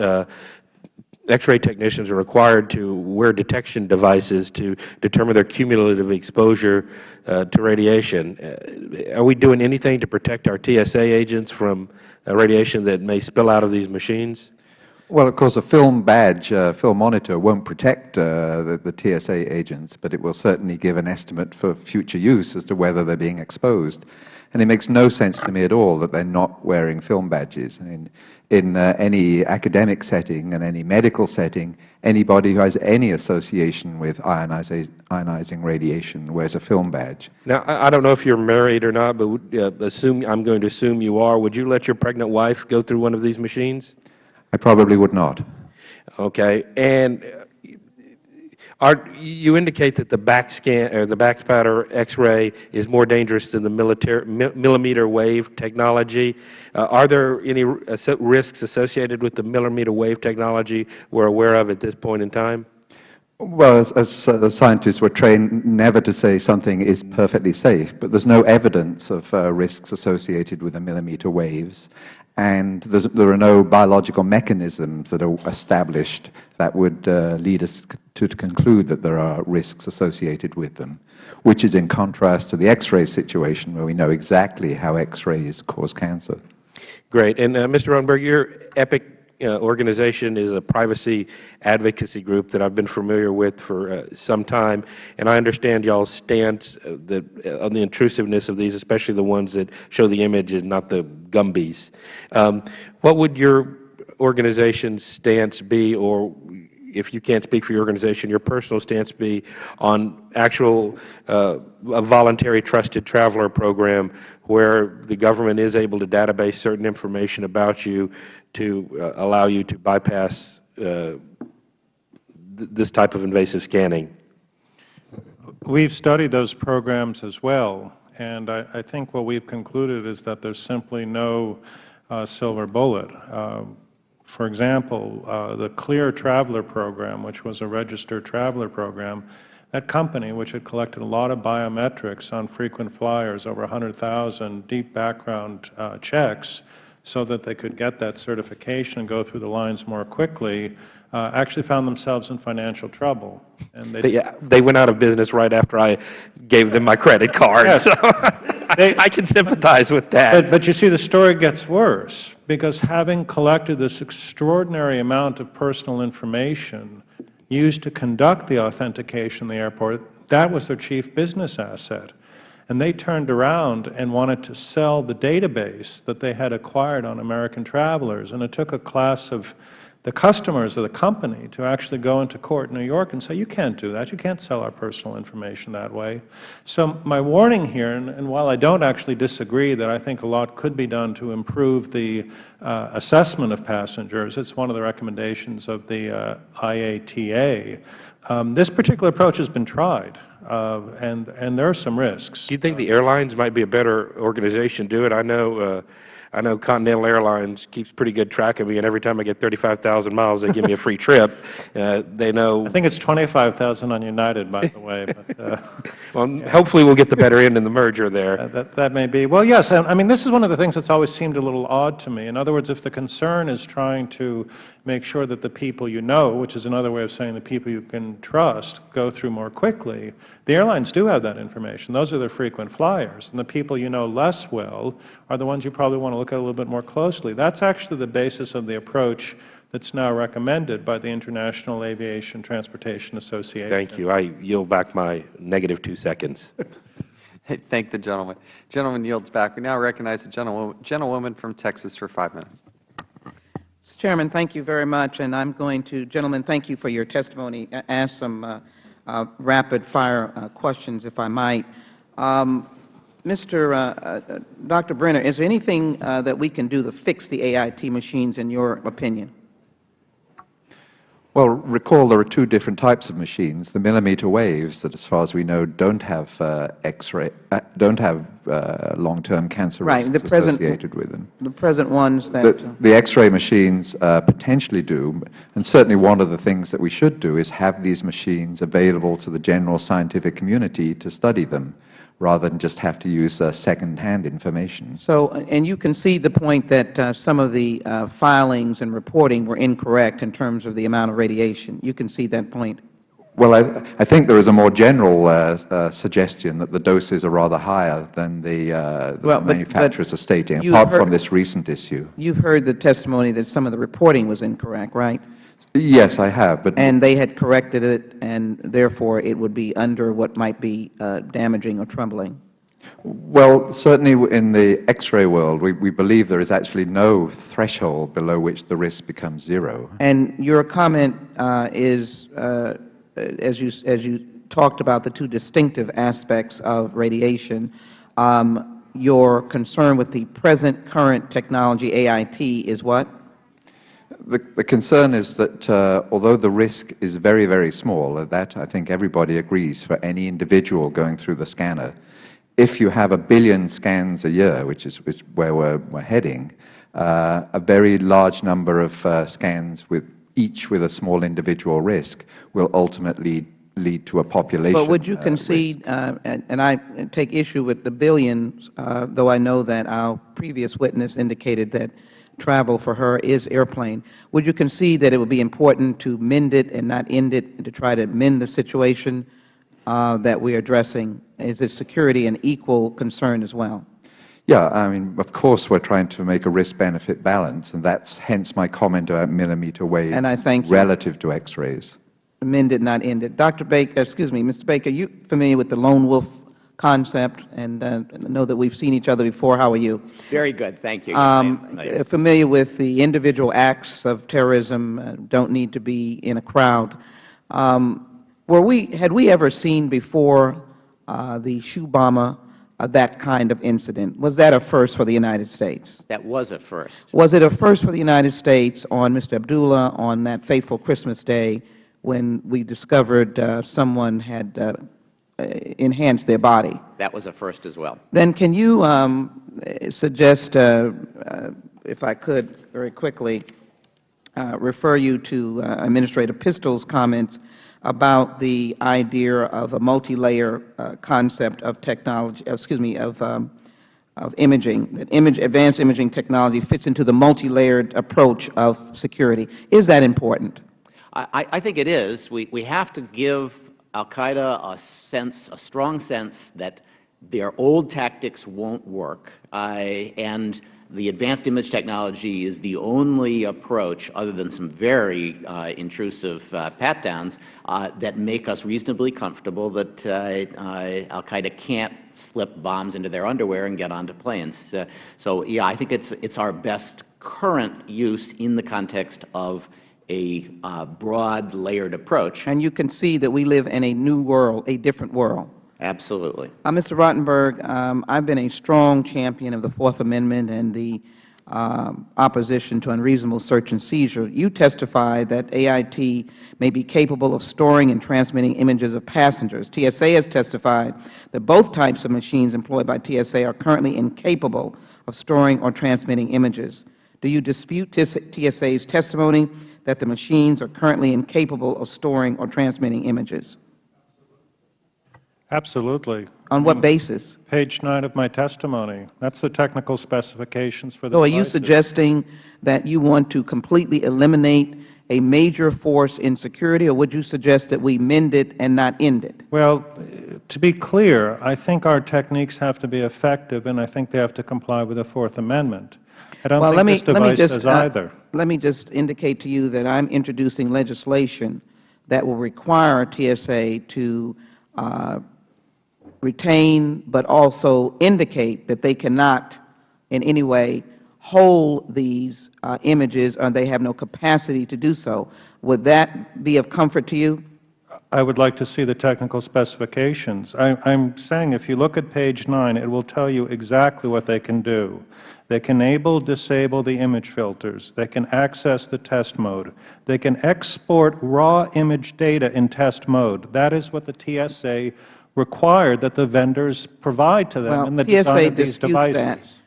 X-ray technicians are required to wear detection devices to determine their cumulative exposure to radiation. Are we doing anything to protect our TSA agents from radiation that may spill out of these machines? Well, of course, a film badge, film monitor won't protect the TSA agents, but it will certainly give an estimate for future use as to whether they're being exposed. And it makes no sense to me at all that they're not wearing film badges. I mean, in any academic setting and any medical setting, anybody who has any association with ionizing radiation wears a film badge. Now, I don't know if you're married or not, but I'm going to assume you are. Would you let your pregnant wife go through one of these machines? I probably would not. Okay. And you indicate that the back scan or the back spatter X-ray is more dangerous than the millimeter wave technology. Are there any risks associated with the millimeter wave technology we're aware of at this point in time? Well, as scientists, we're trained never to say something is perfectly safe, but there's no evidence of risks associated with the millimeter waves. And there are no biological mechanisms that are established that would lead us to conclude that there are risks associated with them, which is in contrast to the X-ray situation where we know exactly how X-rays cause cancer. Great. And Mr. Rottenberg, your EPIC organization is a privacy advocacy group that I've been familiar with for some time, and I understand y'all's stance on the intrusiveness of these, especially the ones that show the image and not the Gumbies. What would your organization's stance be, or if you can't speak for your organization, your personal stance be on actual a voluntary trusted traveler program where the government is able to database certain information about you to allow you to bypass this type of invasive scanning? We've studied those programs as well, and I think what we've concluded is that there's simply no silver bullet. For example, the Clear Traveler program, which was a registered traveler program, that company, which had collected a lot of biometrics on frequent flyers, over 100,000 deep background checks, so that they could get that certification and go through the lines more quickly, actually found themselves in financial trouble. And they went out of business right after I gave them my credit card. Yes. So I can sympathize with that. But you see, the story gets worse, because having collected this extraordinary amount of personal information used to conduct the authentication in the airport, That was their chief business asset. And they turned around and wanted to sell the database that they had acquired on American travelers. And it took a class of the customers of the company to actually go into court in New York and say, you can't do that. You can't sell our personal information that way. So my warning here, and while I don't actually disagree that I think a lot could be done to improve the assessment of passengers, it's one of the recommendations of the IATA, this particular approach has been tried. And there are some risks. Do you think the airlines might be a better organization to do it? I know Continental Airlines keeps pretty good track of me, and every time I get 35,000 miles, they give me a free trip. They know. I think it's 25,000 on United, by the way. But, well, hopefully we'll get the better end in the merger there. that may be. Well, yes. I mean, this is one of the things that's always seemed a little odd to me. In other words, if the concern is trying to make sure that the people you know, which is another way of saying the people you can trust, go through more quickly, the airlines do have that information. Those are their frequent flyers. And the people you know less well are the ones you probably want to look at a little bit more closely. That's actually the basis of the approach that's now recommended by the International Aviation Transportation Association. Thank you. I yield back my negative 2 seconds. Thank the gentleman. Gentleman yields back. We now recognize the gentlewoman from Texas for 5 minutes. Mr. Chairman, thank you very much. And I'm going to, gentlemen, thank you for your testimony. Ask some rapid-fire questions, if I might. Dr. Brenner, is there anything that we can do to fix the AIT machines, in your opinion? Well, recall there are two different types of machines. The millimeter waves that, as far as we know, don't have X-ray, don't have long-term cancer risks associated with them. The present ones that the X-ray machines potentially do, and certainly one of the things that we should do is have these machines available to the general scientific community to study them, rather than just have to use second-hand information. So, and you concede the point that some of the filings and reporting were incorrect in terms of the amount of radiation. You concede that point? Well, I think there is a more general suggestion that the doses are rather higher than the manufacturers are stating, apart from this recent issue. You've heard the testimony that some of the reporting was incorrect, right? Yes, I have. But and they had corrected it, and therefore it would be under what might be damaging or troubling. Well, certainly in the X-ray world, we believe there is actually no threshold below which the risk becomes zero. And your comment is, as you talked about the two distinctive aspects of radiation, your concern with the present current technology, AIT, is what? The concern is that although the risk is very, very small, that I think everybody agrees for any individual going through the scanner, if you have 1 billion scans a year, which is where we're heading, a very large number of scans each with a small individual risk will ultimately lead to a population But would you concede, and I take issue with the billions, though I know that our previous witness indicated that travel for her is airplane. Would you concede that it would be important to mend it and not end it, and to try to mend the situation that we are addressing? Is it security an equal concern as well? Yeah, I mean, of course we're trying to make a risk-benefit balance, and that's hence my comment about millimeter waves and I thank you. Relative to X-rays. Mend it, not end it. Dr. Baker, excuse me, Mr. Baker, are you familiar with the lone wolf concept? And I know that we've seen each other before. How are you? Very good, thank you. Familiar with the individual acts of terrorism, don't need to be in a crowd. Had we ever seen before the shoe bomber that kind of incident? Was that a first for the United States? That was a first. Was it a first for the United States on Mr. Abdullah on that fateful Christmas day when we discovered someone had enhanced their body? That was a first as well. Then can you suggest, if I could very quickly, refer you to Administrator Pistol's comments about the idea of a multi-layer concept of technology, of imaging, that advanced imaging technology fits into the multi-layered approach of security. Is that important? I think it is. We have to give al-Qaeda a strong sense that their old tactics won't work, and the advanced image technology is the only approach, other than some very intrusive pat-downs, that make us reasonably comfortable that al-Qaeda can't slip bombs into their underwear and get onto planes. So, yeah, I think it's our best current use in the context of a broad, layered approach. And you can see that we live in a new world, a different world. Absolutely. Mr. Rottenberg, I've been a strong champion of the Fourth Amendment and the opposition to unreasonable search and seizure. You testified that AIT may be capable of storing and transmitting images of passengers. TSA has testified that both types of machines employed by TSA are currently incapable of storing or transmitting images. Do you dispute TSA's testimony that the machines are currently incapable of storing or transmitting images? Absolutely. On what basis? Page 9 of my testimony. That's the technical specifications for the So are you devices. suggesting that you want to completely eliminate a major force in security, or would you suggest that we mend it and not end it? Well, to be clear, I think our techniques have to be effective, and I think they have to comply with the Fourth Amendment. I don't think this device does either. Let me just indicate to you that I'm introducing legislation that will require TSA to retain but also indicate that they cannot in any way hold these images, or they have no capacity to do so. Would that be of comfort to you? I would like to see the technical specifications. I'm saying if you look at page 9, it will tell you exactly what they can do. They can disable the image filters. They can access the test mode. They can export raw image data in test mode. That is what the TSA required that the vendors provide to them in the design of these devices.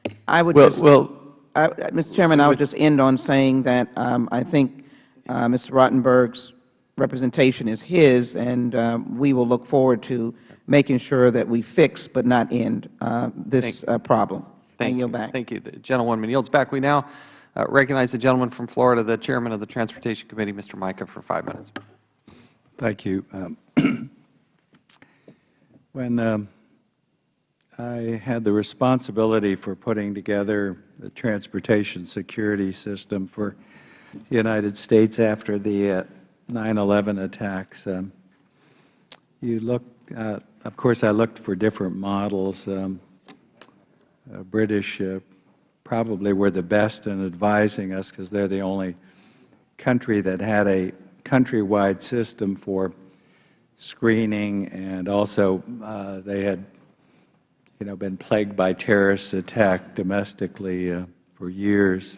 That. I would Mr. Chairman, I would just end on saying that I think Mr. Rottenberg's representation is his, and we will look forward to making sure that we fix but not end this problem. Thank you. Back. Thank you. The gentlewoman yields back. We now recognize the gentleman from Florida, the Chairman of the Transportation Committee, Mr. Mica, for 5 minutes. Thank you. When I had the responsibility for putting together the transportation security system for the United States after the 9/11 attacks, of course, I looked for different models. British probably were the best in advising us because they're the only country that had a countrywide system for screening, and also they had been plagued by terrorist attack domestically for years.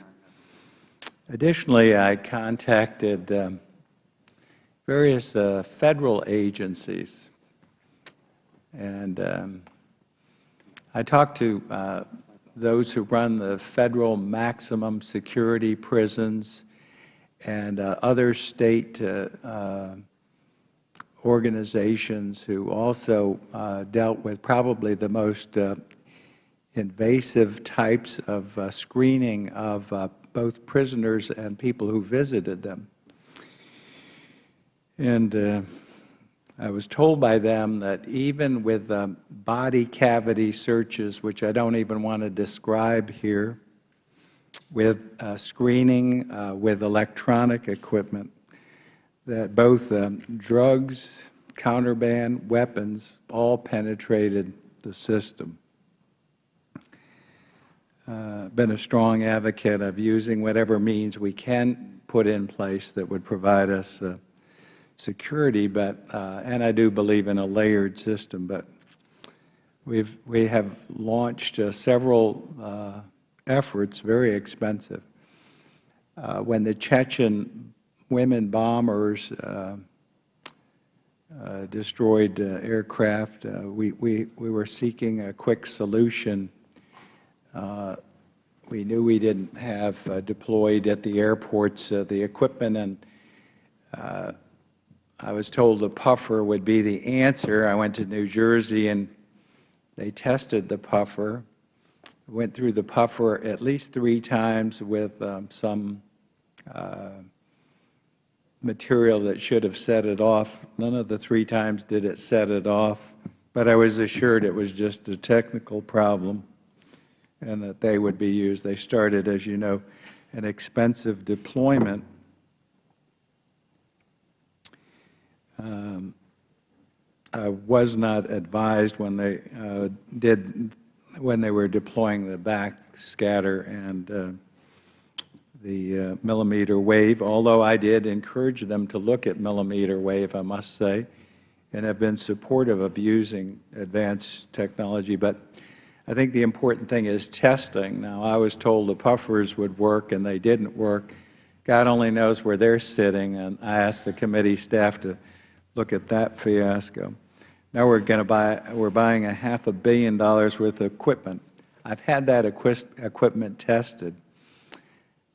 Additionally, I contacted various federal agencies, and I talked to those who run the federal maximum security prisons and other state organizations who also dealt with probably the most invasive types of screening of both prisoners and people who visited them. And I was told by them that even with body cavity searches, which I don't even want to describe here, with screening with electronic equipment, that both drugs, contraband, weapons all penetrated the system. Been a strong advocate of using whatever means we can put in place that would provide us security, and I do believe in a layered system. But we have launched several efforts, very expensive. When the Chechen women bombers destroyed aircraft, we were seeking a quick solution. We knew we didn't have deployed at the airports the equipment, and I was told the puffer would be the answer. I went to New Jersey, and they tested the puffer. Went through the puffer at least 3 times with some material that should have set it off. None of the 3 times did it set it off, but I was assured it was just a technical problem. and that they would be used. They started, as you know, an expensive deployment. I was not advised when they when they were deploying the backscatter and the millimeter wave, although I did encourage them to look at millimeter wave, I must say, and have been supportive of using advanced technology. But I think the important thing is testing. Now, I was told the puffers would work, and they didn't work. God only knows where they're sitting, and I asked the committee staff to look at that fiasco. Now we're buying a $500 million worth of equipment. I've had that equipment tested.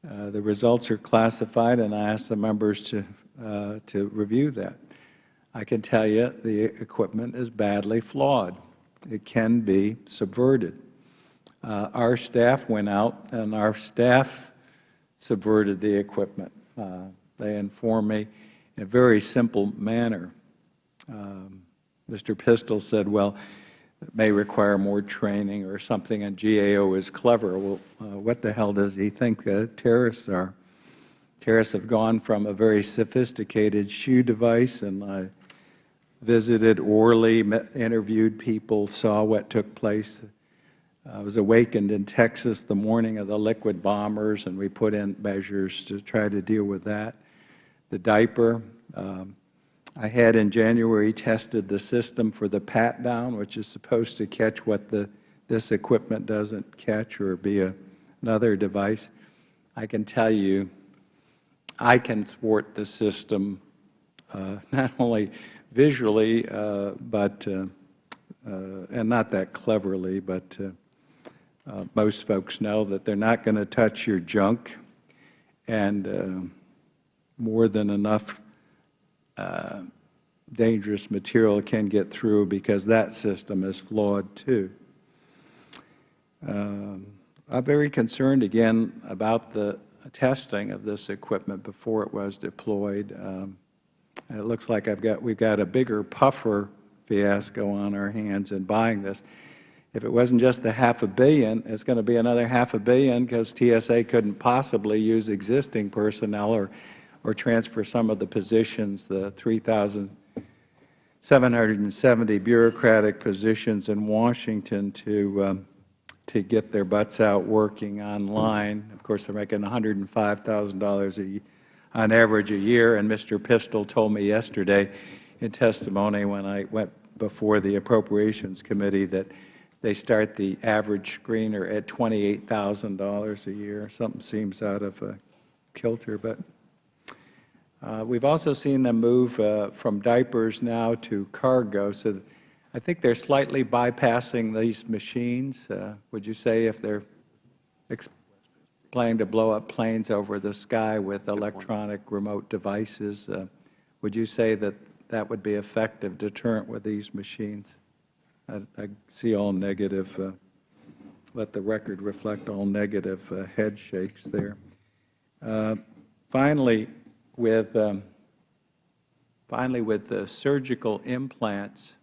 The results are classified, and I asked the members to review that. I can tell you the equipment is badly flawed. It can be subverted. Our staff went out, and our staff subverted the equipment. They informed me in a very simple manner. Mr. Pistole said, well, it may require more training or something, and GAO is clever. Well, what the hell does he think terrorists are? Terrorists have gone from a very sophisticated shoe device, and I visited Orly, interviewed people, saw what took place. I was awakened in Texas the morning of the liquid bombers, and we put in measures to try to deal with that. The diaper, I had in January tested the system for the pat-down, which is supposed to catch what this equipment doesn't catch or be another device. I can tell you, I can thwart the system not only visually, but and not that cleverly, but most folks know that they're not going to touch your junk, and more than enough dangerous material can get through because that system is flawed too. I'm very concerned again about the testing of this equipment before it was deployed. It looks like we've got a bigger puffer fiasco on our hands in buying this. If it wasn't just the $500 million, it's going to be another $500 million because TSA couldn't possibly use existing personnel or transfer some of the positions, the 3,770 bureaucratic positions in Washington to get their butts out working online. Of course, they're making $105,000 on average a year, and Mr. Pistole told me yesterday in testimony when I went before the Appropriations Committee that they start the average screener at $28,000 a year. Something seems out of kilter, but we've also seen them move from diapers now to cargo. So I think they're slightly bypassing these machines. Would you say if they're planning to blow up planes over the sky with electronic remote devices, would you say that that would be effective deterrent with these machines? I see all negative, let the record reflect all negative head shakes there. Finally, with the surgical implants,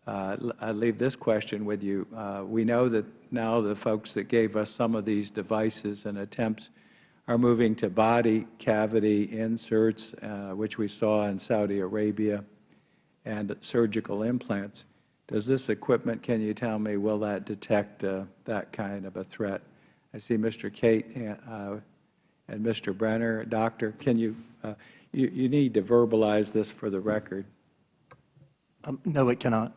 I leave this question with you. We know that now the folks that gave us some of these devices and attempts are moving to body cavity inserts, which we saw in Saudi Arabia, and surgical implants. Does this equipment, can you tell me, will that detect that kind of a threat? I see Mr. Cate and Mr. Brenner. Doctor, can you need to verbalize this for the record. No, it cannot.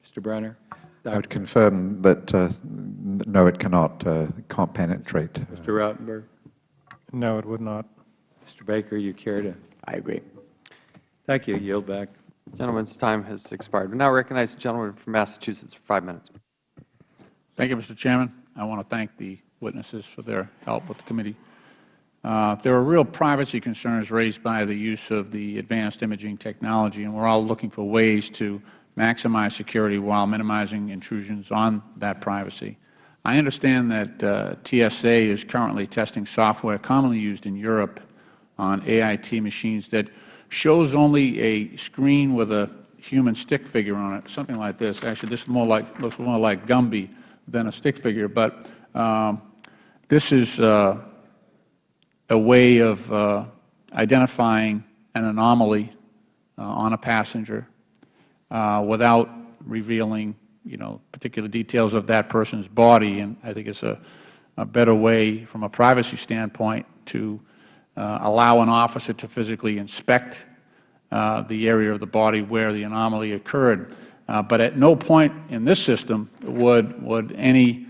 Mr. Brenner? I would confirm that no, it cannot. It can't penetrate. Mr. Rautenberg? No, it would not. Mr. Baker, you care to? I agree. Thank you. Yield back. The gentleman's time has expired. We now recognize the gentleman from Massachusetts for 5 minutes. Thank you, Mr. Chairman. I want to thank the witnesses for their help with the committee. There are real privacy concerns raised by the use of the advanced imaging technology, and we're all looking for ways to maximize security while minimizing intrusions on that privacy. I understand that TSA is currently testing software commonly used in Europe on AIT machines that shows only a screen with a human stick figure on it, something like this. Actually, this looks more like Gumby than a stick figure. But this is a way of identifying an anomaly on a passenger without revealing, particular details of that person's body. And I think it's a better way from a privacy standpoint to allow an officer to physically inspect the area of the body where the anomaly occurred. But at no point in this system would any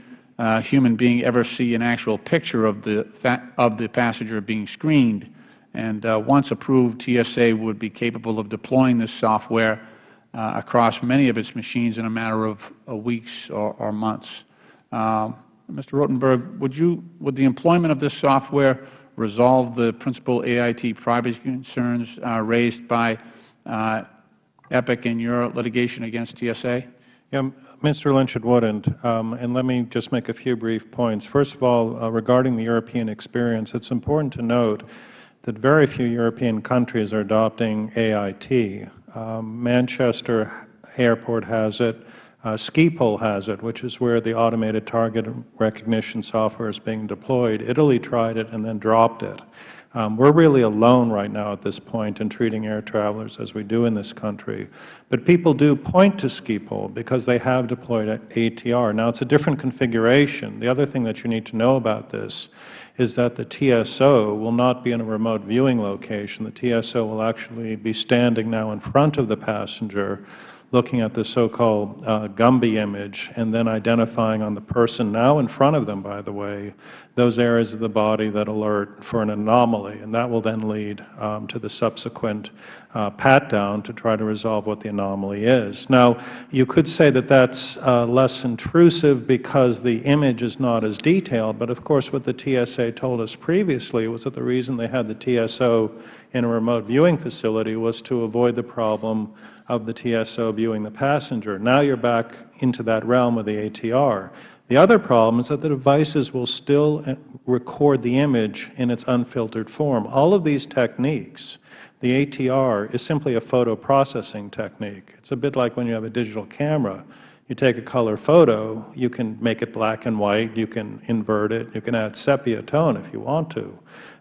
human being ever see an actual picture of the passenger being screened. And once approved, TSA would be capable of deploying this software across many of its machines in a matter of weeks or months. Mr. Rotenberg, would the employment of this software resolve the principal AIT privacy concerns raised by EPIC in your litigation against TSA? Yeah, Mr. Lynch, it wouldn't. And let me just make a few brief points. First of all, regarding the European experience, it's important to note that very few European countries are adopting AIT. Manchester Airport has it. Schiphol has it, which is where the automated target recognition software is being deployed. Italy tried it and then dropped it. We're really alone right now at this point in treating air travelers as we do in this country. But people do point to Schiphol because they have deployed ATR. Now, it's a different configuration. The other thing that you need to know about this is that the TSO will not be in a remote viewing location. The TSO will actually be standing now in front of the passenger, looking at the so-called Gumby image, and then identifying on the person now in front of them, by the way, those areas of the body that alert for an anomaly. And that will then lead to the subsequent pat-down to try to resolve what the anomaly is. Now, you could say that that's less intrusive because the image is not as detailed, but of course what the TSA told us previously was that the reason they had the TSO in a remote viewing facility was to avoid the problem of the TSO viewing the passenger. Now you're back into that realm with the ATR. The other problem is that the devices will still record the image in its unfiltered form. All of these techniques, the ATR is simply a photo processing technique. It's a bit like when you have a digital camera. You take a color photo, you can make it black and white, you can invert it, you can add sepia tone if you want to.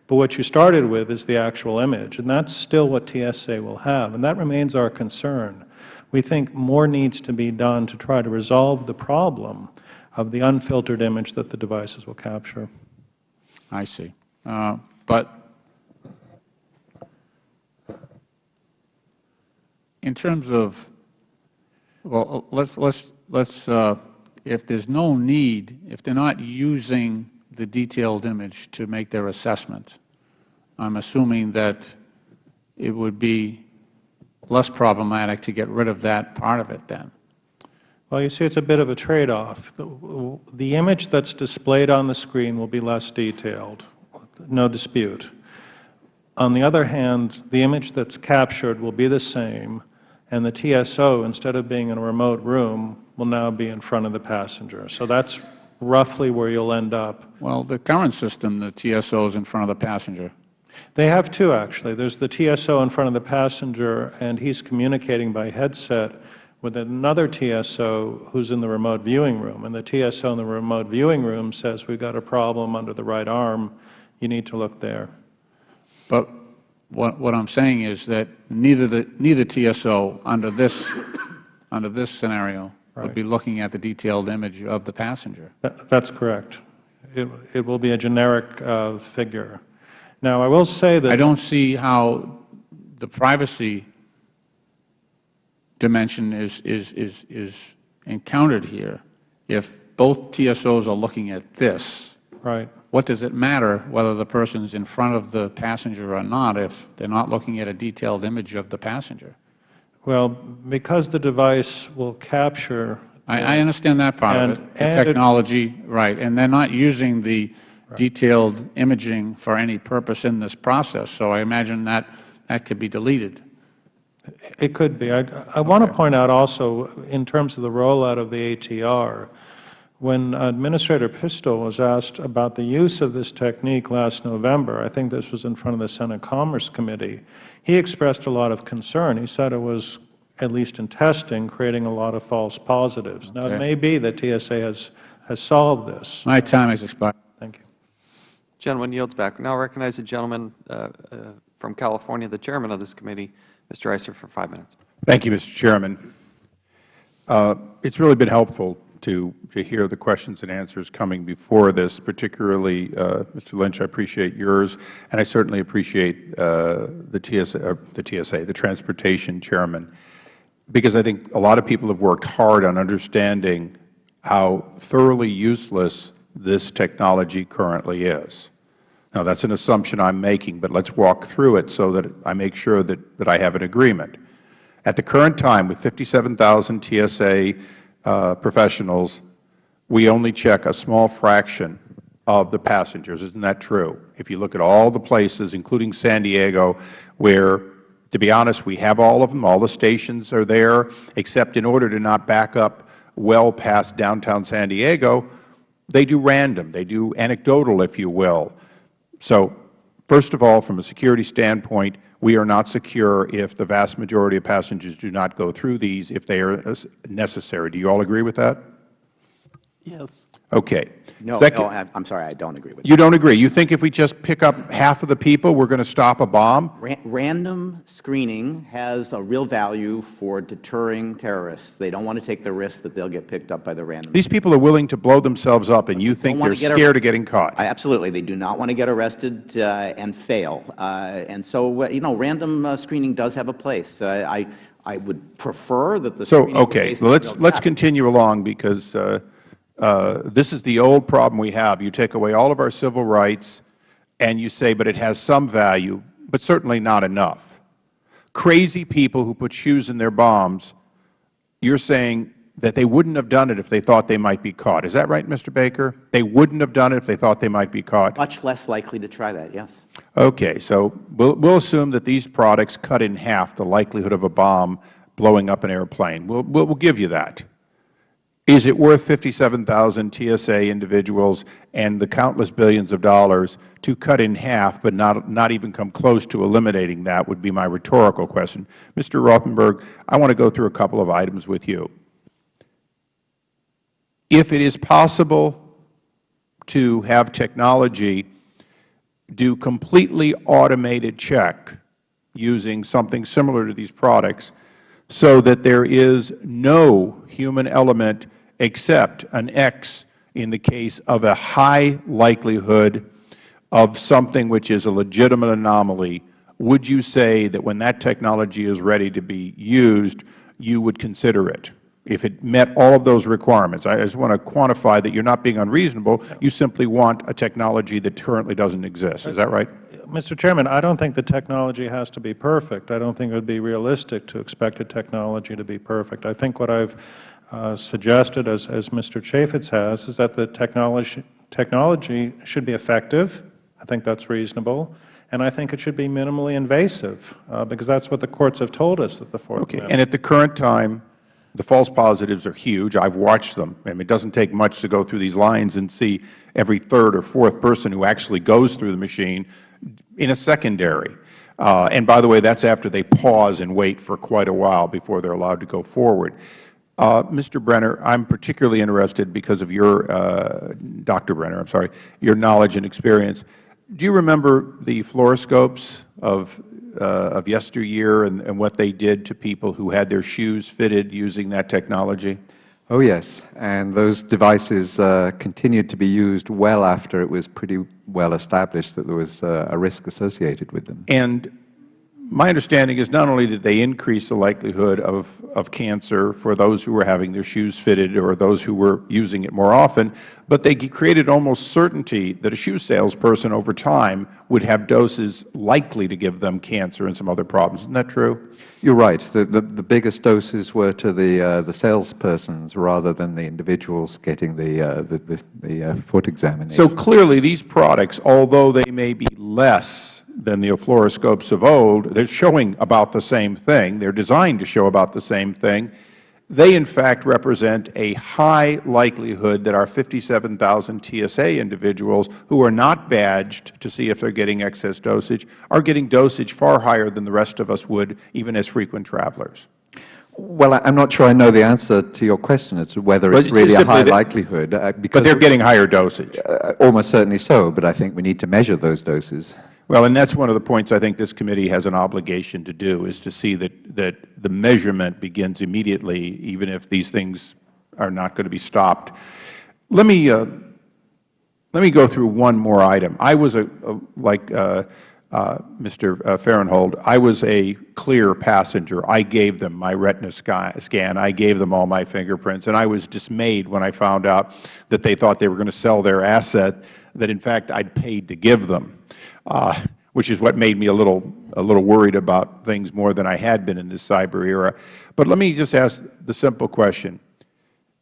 But what you started with is the actual image, and that's still what TSA will have, and that remains our concern. We think more needs to be done to try to resolve the problem of the unfiltered image that the devices will capture. I see. But in terms of, well, let's if there's no need, if they're not using the detailed image to make their assessment, I'm assuming that it would be less problematic to get rid of that part of it then. Well, you see, it's a bit of a trade-off. The image that's displayed on the screen will be less detailed, no dispute. On the other hand, the image that's captured will be the same, and the TSO, instead of being in a remote room, will now be in front of the passenger. So that's roughly where you'll end up. Well, the current system, the TSO is in front of the passenger. They have two, actually. There's the TSO in front of the passenger, and he's communicating by headset with another TSO who's in the remote viewing room. And the TSO in the remote viewing room says, we've got a problem under the right arm. You need to look there. But what I'm saying is that neither TSO under this scenario would be looking at the detailed image of the passenger. That's correct. It will be a generic figure. Now, I will say that I don't see how the privacy dimension is encountered here. If both TSOs are looking at this, right. What does it matter whether the person's in front of the passenger or not if they're not looking at a detailed image of the passenger? Well, because the device will capture. I understand that part of it, the technology, right. And they're not using the detailed imaging for any purpose in this process. So I imagine that could be deleted. It could be. I want to point out also, in terms of the rollout of the ATR, when Administrator Pistole was asked about the use of this technique last November, I think this was in front of the Senate Commerce Committee, he expressed a lot of concern. He said it was, at least in testing, creating a lot of false positives. Now, it may be that TSA has solved this. My time has expired. Thank you. Gentleman yields back. Now I recognize the gentleman from California, the chairman of this committee, Mr. Issa, for 5 minutes. Thank you, Mr. Chairman. It's really been helpful to hear the questions and answers coming before this, particularly, Mr. Lynch, I appreciate yours, and I certainly appreciate the Transportation Chairman, because I think a lot of people have worked hard on understanding how thoroughly useless this technology currently is. Now, that's an assumption I'm making, but let's walk through it so that I make sure that I have an agreement. At the current time, with 57,000 TSA professionals, we only check a small fraction of the passengers. Isn't that true? If you look at all the places, including San Diego, where, to be honest, we have all of them, all the stations are there, except in order to not back up well past downtown San Diego, they do random, they do anecdotal, if you will. So, first of all, from a security standpoint, we are not secure if the vast majority of passengers do not go through these if they are necessary. Do you all agree with that? Yes. Okay. No, Second, I'm sorry, I don't agree with you don't agree. You think if we just pick up half of the people, we're going to stop a bomb? Random screening has a real value for deterring terrorists. They don't want to take the risk that they'll get picked up by the random. These people are willing to blow themselves up, and you think they're scared of getting caught. Absolutely. They do not want to get arrested and fail. And so, random screening does have a place. I would prefer that the screening be based on real let's continue along, because this is the old problem we have. You take away all of our civil rights, and you say, but it has some value, but certainly not enough. Crazy people who put shoes in their bombs, you're saying that they wouldn't have done it if they thought they might be caught. Is that right, Mr. Baker? They wouldn't have done it if they thought they might be caught? Much less likely to try that, yes. Okay. So we'll assume that these products cut in half the likelihood of a bomb blowing up an airplane. We'll give you that. Is it worth 57,000 TSA individuals and the countless billions of dollars to cut in half but not even come close to eliminating that, would be my rhetorical question. Mr. Rothenberg, I want to go through a couple of items with you. If it is possible to have technology do completely automated check using something similar to these products so that there is no human element except an X in the case of a high likelihood of something which is a legitimate anomaly, would you say that when that technology is ready to be used, you would consider it, if it met all of those requirements? I just want to quantify that you're not being unreasonable. You simply want a technology that currently doesn't exist. Is that right? Mr. Chairman, I don't think the technology has to be perfect. I don't think it would be realistic to expect a technology to be perfect. I think what I've suggested, as Mr. Chaffetz has, is that the technology should be effective. I think that's reasonable. And I think it should be minimally invasive, because that's what the courts have told us at the Fourth Amendment. And at the current time, the false positives are huge. I've watched them. I mean, it doesn't take much to go through these lines and see every third or fourth person who actually goes through the machine in a secondary. And by the way, that's after they pause and wait for quite a while before they're allowed to go forward. Mr. Brenner, I'm particularly interested because of your, Dr. Brenner, I'm sorry, your knowledge and experience. Do you remember the fluoroscopes of yesteryear and what they did to people who had their shoes fitted using that technology? Oh, yes. And those devices continued to be used well after it was pretty well established that there was a risk associated with them. And my understanding is not only did they increase the likelihood of cancer for those who were having their shoes fitted or those who were using it more often, but they created almost certainty that a shoe salesperson over time would have doses likely to give them cancer and some other problems. Isn't that true? You're right. The biggest doses were to the salespersons rather than the individuals getting the foot examination. So clearly these products, although they may be less than the fluoroscopes of old, they're showing about the same thing. They're designed to show about the same thing. They, in fact, represent a high likelihood that our 57,000 TSA individuals who are not badged to see if they're getting excess dosage are getting dosage far higher than the rest of us would, even as frequent travelers. Well, I'm not sure I know the answer to your question as to whether Well, it's really just a high simply that- likelihood. But they're getting higher dosage. Almost certainly so, but I think we need to measure those doses. Well, and that's one of the points I think this committee has an obligation to do, is to see that the measurement begins immediately, even if these things are not going to be stopped. Let me go through one more item. I was like Mr. Farenthold, I was a clear passenger. I gave them my retina scan. I gave them all my fingerprints, and I was dismayed when I found out that they thought they were going to sell their asset that, in fact, I'd paid to give them. Which is what made me a little worried about things more than I had been in this cyber era. But let me just ask the simple question,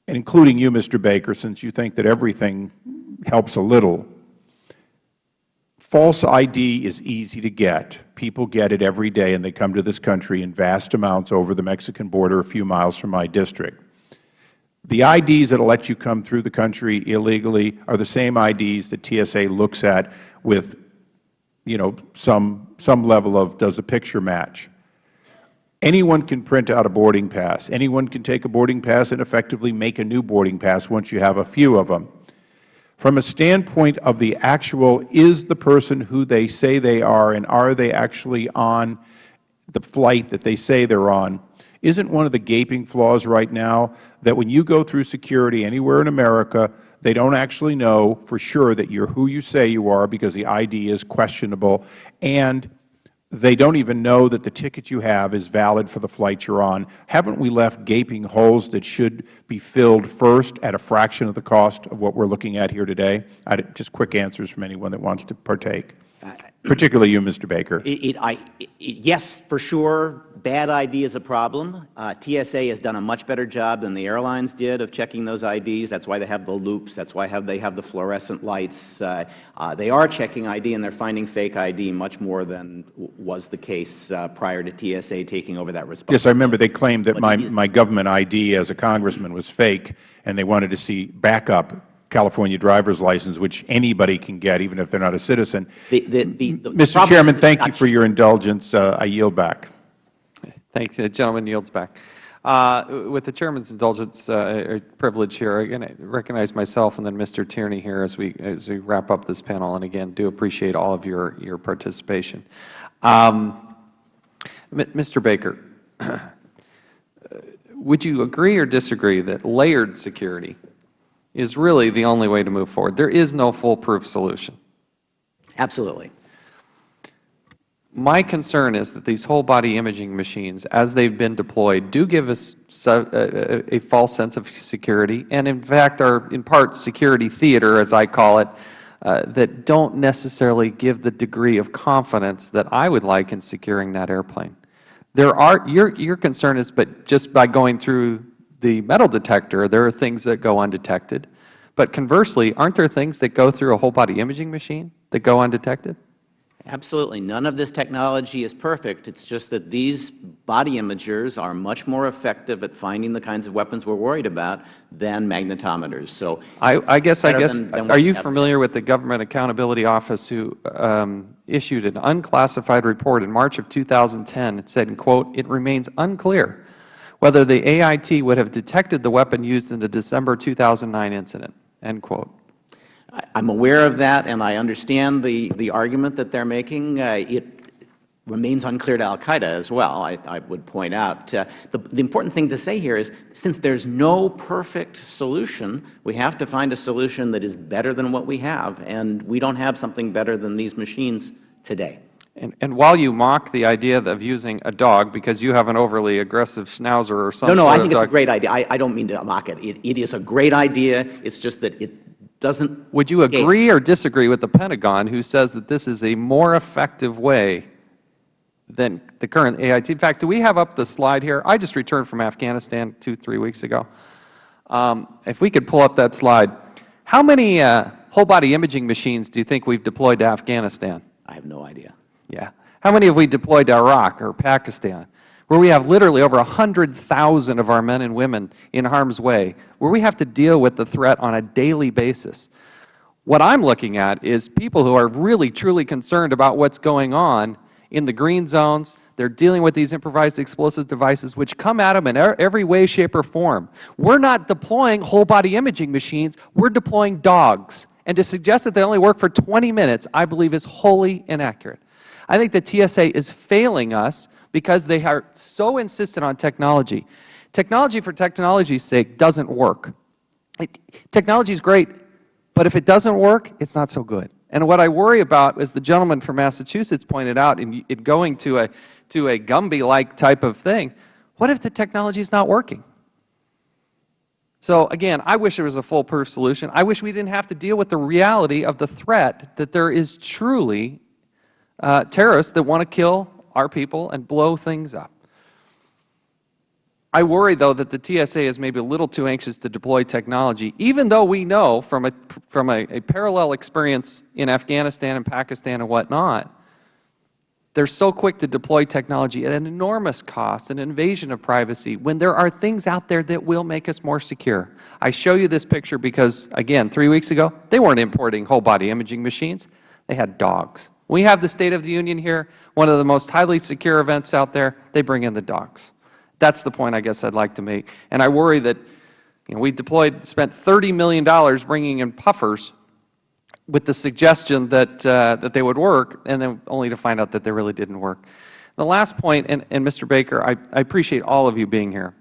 and including you, Mr. Baker, since you think that everything helps a little. False ID is easy to get. People get it every day, and they come to this country in vast amounts over the Mexican border a few miles from my district. The IDs that will let you come through the country illegally are the same IDs that TSA looks at with some level of, does the picture match? Anyone can print out a boarding pass. Anyone can take a boarding pass and effectively make a new boarding pass once you have a few of them. From a standpoint of the actual, is the person who they say they are, and are they actually on the flight that they say they're on, isn't one of the gaping flaws right now that when you go through security anywhere in America, they don't actually know for sure that you're who you say you are because the ID is questionable, and they don't even know that the ticket you have is valid for the flight you're on. Haven't we left gaping holes that should be filled first at a fraction of the cost of what we're looking at here today? Just quick answers from anyone that wants to partake, particularly you, Mr. Baker. Yes, for sure, bad ID is a problem. TSA has done a much better job than the airlines did of checking those IDs. That's why they have the loops. That's why they have the fluorescent lights. They are checking ID, and they're finding fake ID much more than was the case prior to TSA taking over that responsibility. Yes, I remember they claimed that my government ID as a congressman was fake, and they wanted to see backup California driver's license, which anybody can get, even if they're not a citizen. Mr. Chairman, thank you for your indulgence. I yield back. Thanks. The gentleman yields back. With the Chairman's indulgence or privilege here, again, I recognize myself and then Mr. Tierney here as we wrap up this panel, and again, do appreciate all of your participation. Mr. Baker, would you agree or disagree that layered security is really the only way to move forward? There is no foolproof solution. Absolutely. My concern is that these whole-body imaging machines, as they've been deployed, do give us a false sense of security, and in fact are in part security theater, as I call it, that don't necessarily give the degree of confidence that I would like in securing that airplane. Your concern is, but just by going through the metal detector, there are things that go undetected. But conversely, aren't there things that go through a whole-body imaging machine that go undetected? Absolutely. None of this technology is perfect. It's just that these body imagers are much more effective at finding the kinds of weapons we're worried about than magnetometers. So I guess, are you familiar with the Government Accountability Office, who issued an unclassified report in March of 2010? It said, quote, "It remains unclear whether the AIT would have detected the weapon used in the December 2009 incident," end quote. I'm aware of that, and I understand the argument that they're making. It remains unclear to al-Qaeda as well, I would point out. The important thing to say here is, since there's no perfect solution, we have to find a solution that is better than what we have, and we don't have something better than these machines today. And while you mock the idea of using a dog because you have an overly aggressive schnauzer or something, No, I think it's a great idea. I don't mean to mock it. It is a great idea. It's just that it doesn't. Would you agree or disagree with the Pentagon, who says that this is a more effective way than the current AIT? In fact, do we have up the slide here? I just returned from Afghanistan 2-3 weeks ago. If we could pull up that slide. How many whole-body imaging machines do you think we've deployed to Afghanistan? I have no idea. Yeah. How many have we deployed to Iraq or Pakistan, where we have literally over 100,000 of our men and women in harm's way, where we have to deal with the threat on a daily basis? What I'm looking at is people who are really, truly concerned about what's going on in the green zones. They're dealing with these improvised explosive devices, which come at them in every way, shape, or form. We're not deploying whole-body imaging machines. We're deploying dogs. And to suggest that they only work for 20 minutes, I believe, is wholly inaccurate. I think the TSA is failing us because they are so insistent on technology. Technology for technology's sake doesn't work. Technology is great, but if it doesn't work, it's not so good. And what I worry about, as the gentleman from Massachusetts pointed out, in going to a Gumby-like type of thing, what if the technology is not working? So again, I wish there was a foolproof solution. I wish we didn't have to deal with the reality of the threat that there is truly terrorists that want to kill our people and blow things up. I worry, though, that the TSA is maybe a little too anxious to deploy technology, even though we know from a parallel experience in Afghanistan and Pakistan and whatnot, they're so quick to deploy technology at an enormous cost, an invasion of privacy, when there are things out there that will make us more secure. I show you this picture because, again, 3 weeks ago, they weren't importing whole-body imaging machines. They had dogs. We have the State of the Union here, one of the most highly secure events out there. They bring in the dogs. That's the point I guess I'd like to make. And I worry that we spent $30 million bringing in puffers with the suggestion that they would work, and then only to find out that they really didn't work. The last point, and Mr. Baker, I appreciate all of you being here.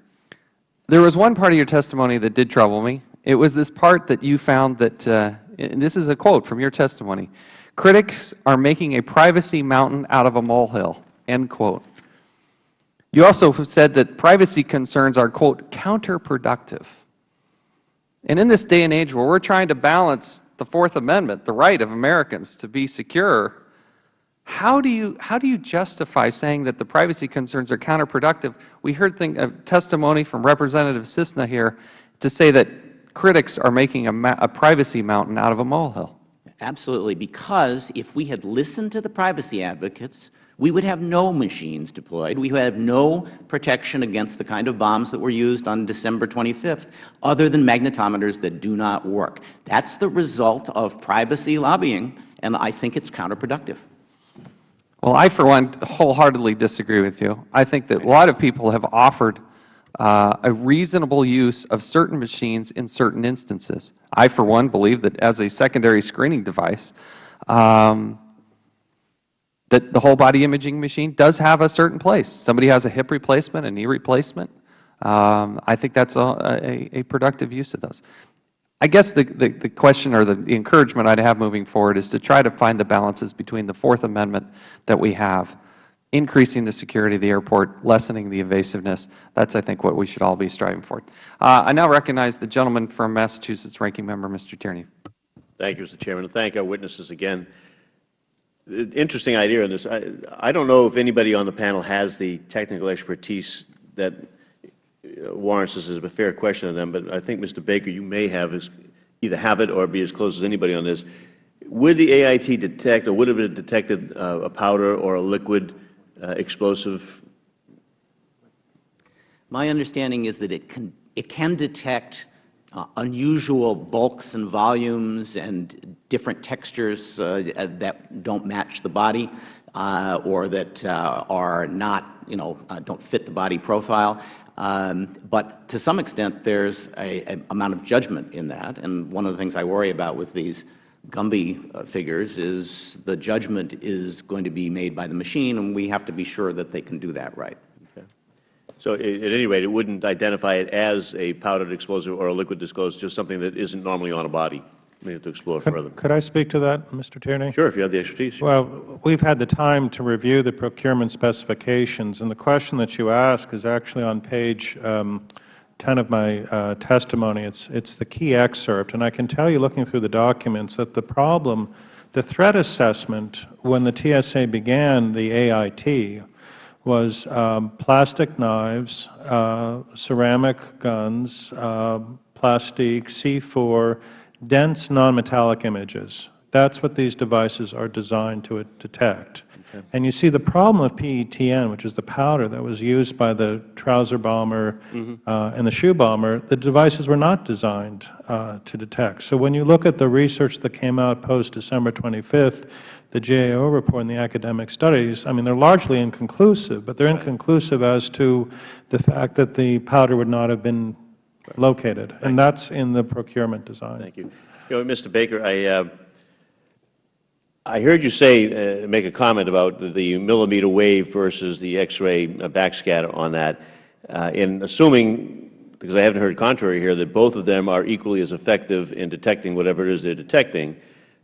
There was one part of your testimony that did trouble me. It was this part that you found that, and this is a quote from your testimony, critics are making a privacy mountain out of a molehill, end quote. You also said that privacy concerns are, quote, counterproductive. And in this day and age where we're trying to balance the Fourth Amendment, the right of Americans to be secure, how do you justify saying that the privacy concerns are counterproductive? We heard a testimony from Representative Cisna here to say that critics are making a privacy mountain out of a molehill. Absolutely, because if we had listened to the privacy advocates, we would have no machines deployed. We would have no protection against the kind of bombs that were used on December 25th, other than magnetometers that do not work. That's the result of privacy lobbying, and I think it's counterproductive. Well, I, for one, wholeheartedly disagree with you. I think that a lot of people have offered a reasonable use of certain machines in certain instances. I, for one, believe that as a secondary screening device, that the whole-body imaging machine does have a certain place. Somebody has a hip replacement, a knee replacement. I think that's a productive use of those. I guess the question or the encouragement I'd have moving forward is to try to find the balances between the Fourth Amendment that we have, increasing the security of the airport, lessening the evasiveness. That's, I think, what we should all be striving for. I now recognize the gentleman from Massachusetts, Ranking Member Mr. Tierney. Thank you, Mr. Chairman, and thank our witnesses again. Interesting idea on this. I don't know if anybody on the panel has the technical expertise that warrants this as a fair question of them, but I think, Mr. Baker, you may either have it or be as close as anybody on this. Would the AIT detect, or would it have detected a powder or a liquid explosive? My understanding is that it can detect unusual bulks and volumes and different textures that don't match the body or that are not, don't fit the body profile. But to some extent, there's an amount of judgment in that. And one of the things I worry about with these Gumby figures is the judgment is going to be made by the machine, and we have to be sure that they can do that right. So at any rate, it wouldn't identify it as a powdered explosive or a liquid explosive, just something that isn't normally on a body. We have to explore further. Could I speak to that, Mr. Tierney? Sure, if you have the expertise. Well, we've had the time to review the procurement specifications, and the question that you ask is actually on page 10 of my testimony. It's the key excerpt, and I can tell you, looking through the documents, that the problem, the threat assessment when the TSA began the AIT was plastic knives, ceramic guns, plastique, C4, dense nonmetallic images. That's what these devices are designed to detect. Okay. And you see the problem of PETN, which is the powder that was used by the trouser bomber and the shoe bomber, the devices were not designed to detect. So when you look at the research that came out post-December 25th, the GAO report and the academic studies, I mean, they're largely inconclusive, but they're inconclusive as to the fact that the powder would not have been located, and that's in the procurement design. Thank you. You know, Mr. Baker, I heard you say, make a comment about the millimeter wave versus the X-ray backscatter on that, in assuming, because I haven't heard contrary here, that both of them are equally as effective in detecting whatever it is they're detecting.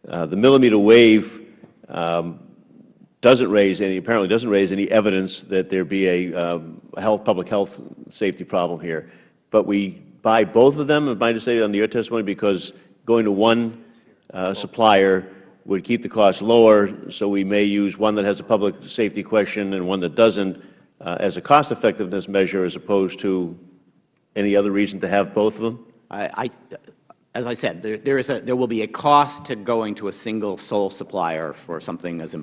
The millimeter wave apparently doesn't raise any evidence that there be a public health safety problem here. But we buy both of them, am I to say under your testimony, because going to one supplier would keep the cost lower, so we may use one that has a public safety question and one that doesn't as a cost-effectiveness measure as opposed to any other reason to have both of them? As I said, there will be a cost to going to a single sole supplier for something as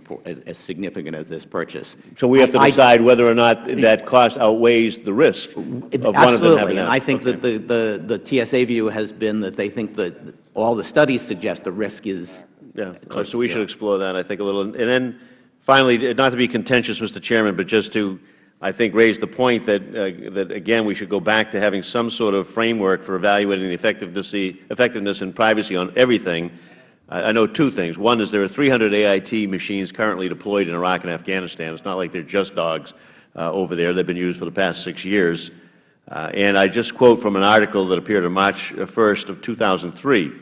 significant as this purchase. So we have to decide whether or not that cost outweighs the risk of one of them having that. Absolutely, and I think that the TSA view has been that they think that all the studies suggest the risk is close so we should explore that, I think, a little. And then finally, not to be contentious, Mr. Chairman, but just to, I think, raise the point that, again, we should go back to having some sort of framework for evaluating the effectiveness and privacy on everything. I know two things. One is there are 300 AIT machines currently deployed in Iraq and Afghanistan. It's not like they're just dogs over there. They've been used for the past 6 years. And I just quote from an article that appeared on March 1st of 2003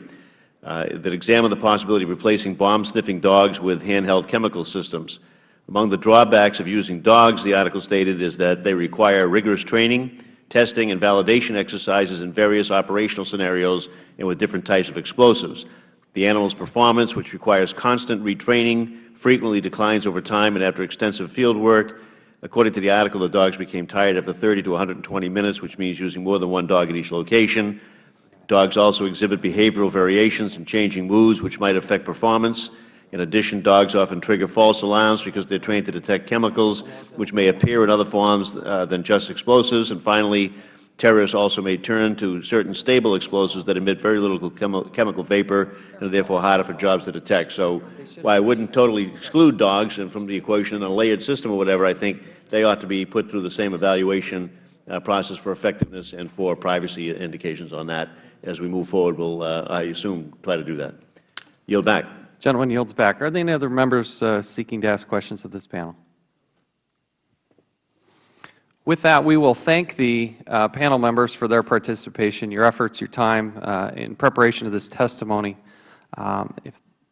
that examined the possibility of replacing bomb-sniffing dogs with handheld chemical systems. Among the drawbacks of using dogs, the article stated, is that they require rigorous training, testing, and validation exercises in various operational scenarios and with different types of explosives. The animal's performance, which requires constant retraining, frequently declines over time and after extensive field work. According to the article, the dogs became tired after 30 to 120 minutes, which means using more than one dog at each location. Dogs also exhibit behavioral variations and changing moods, which might affect performance. In addition, dogs often trigger false alarms because they are trained to detect chemicals which may appear in other forms than just explosives. And finally, terrorists also may turn to certain stable explosives that emit very little chemical vapor and are therefore harder for jobs to detect. So while I wouldn't totally exclude dogs from the equation in a layered system or whatever, I think they ought to be put through the same evaluation process for effectiveness and for privacy indications on that. As we move forward, we'll, I assume, try to do that. Yield back. Gentleman yields back. Are there any other members seeking to ask questions of this panel? With that, we will thank the panel members for their participation, your efforts, your time in preparation of this testimony.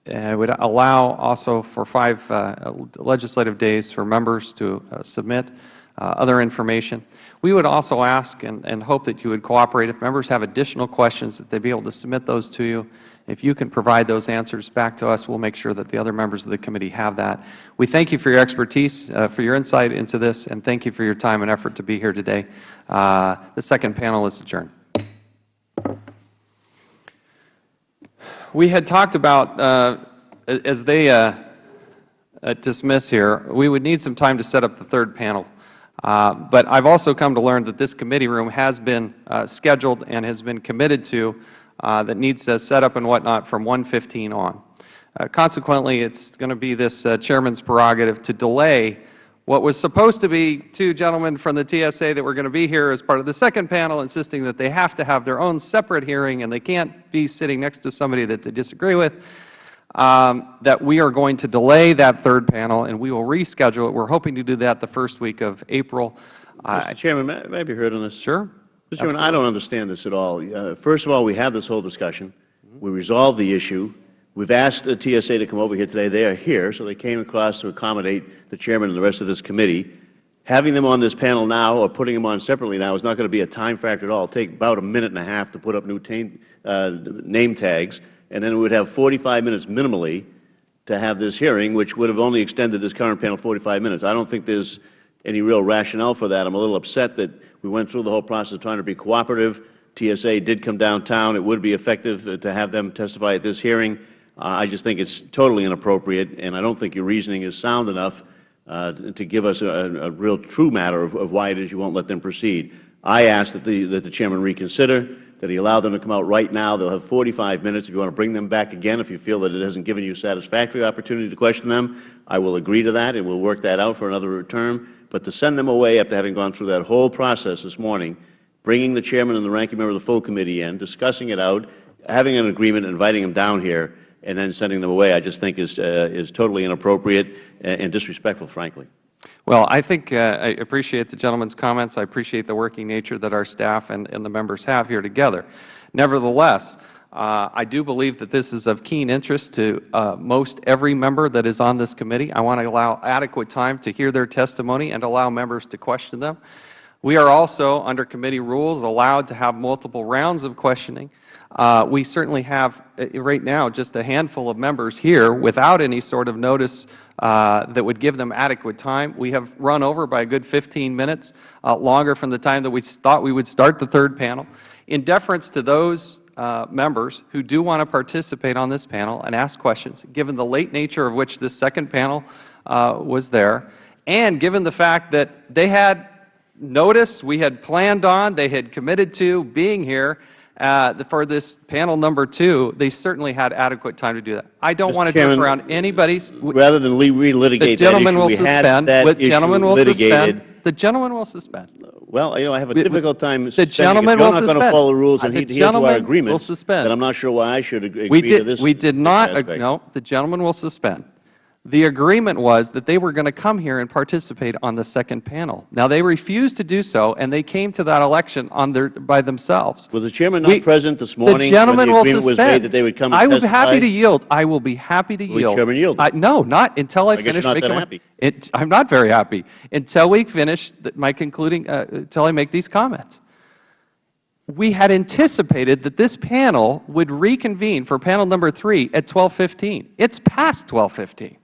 It would allow also for 5 legislative days for members to submit other information. We would also ask and hope that you would cooperate. If members have additional questions, that they be able to submit those to you. If you can provide those answers back to us, we'll make sure that the other members of the committee have that. We thank you for your expertise, for your insight into this, and thank you for your time and effort to be here today. The second panel is adjourned. We had talked about, as they dismiss here, we would need some time to set up the third panel. But I've also come to learn that this committee room has been scheduled and has been committed to that needs set up and whatnot from 1:15 on. Consequently, it's going to be this chairman's prerogative to delay what was supposed to be 2 gentlemen from the TSA that were going to be here as part of the second panel, insisting that they have to have their own separate hearing and they can't be sitting next to somebody that they disagree with. That we are going to delay that third panel and we will reschedule it. We're hoping to do that the first week of April. Mr. Chairman, may I be heard on this? Sure. Mr. Chairman, I don't understand this at all. First of all, we have this whole discussion. We resolved the issue. We've asked the TSA to come over here today. They are here, so they came across to accommodate the Chairman and the rest of this committee. Having them on this panel now or putting them on separately now is not going to be a time factor at all. It will take about 1.5 minutes to put up new name tags, and then we would have 45 minutes minimally to have this hearing, which would have only extended this current panel 45 minutes. I don't think there's any real rationale for that. I'm a little upset that we went through the whole process of trying to be cooperative. TSA did come downtown. It would be effective to have them testify at this hearing. I just think it's totally inappropriate, and I don't think your reasoning is sound enough to give us a real true matter of why it is you won't let them proceed. I ask that the Chairman reconsider. that he allow them to come out right now. They'll have 45 minutes. If you want to bring them back again, if you feel that it hasn't given you a satisfactory opportunity to question them, I will agree to that, and we'll work that out for another term. But to send them away after having gone through that whole process this morning, bringing the chairman and the ranking member of the full committee in, discussing it out, having an agreement, inviting them down here, and then sending them away, I just think is totally inappropriate and disrespectful, frankly. Well, I think I appreciate the gentleman's comments. I appreciate the working nature that our staff and the members have here together. Nevertheless, I do believe that this is of keen interest to most every member that is on this committee. I want to allow adequate time to hear their testimony and allow members to question them. We are also, under committee rules, allowed to have multiple rounds of questioning. We certainly have, right now, just a handful of members here without any sort of notice that would give them adequate time. We have run over by a good 15 minutes, longer from the time that we thought we would start the third panel. In deference to those members who do want to participate on this panel and ask questions, given the late nature of which this second panel was there, and given the fact that they had notice, we had planned on, they had committed to being here for this panel number 2, they certainly had adequate time to do that. I don't want to jump around anybody's. Rather than relitigate that issue, we had that issue litigated. The gentleman will suspend. Well, I have a difficult time suspending. The gentleman will suspend. If you're not going to follow the rules and adhere to our agreement, then I'm not sure why I should agree to this. We did not. No, the gentleman will suspend. The agreement was that they were going to come here and participate on the second panel. Now, they refused to do so, and they came to that election by themselves. Was the chairman not present this morning when the agreement was made that they would come and testify? I was happy to yield. I will be happy to yield. Will the chairman yield? No, not until I finish making my... I'm not very happy. Until we finish my concluding, until I make these comments. We had anticipated that this panel would reconvene for panel number 3 at 12:15. It's past 12:15.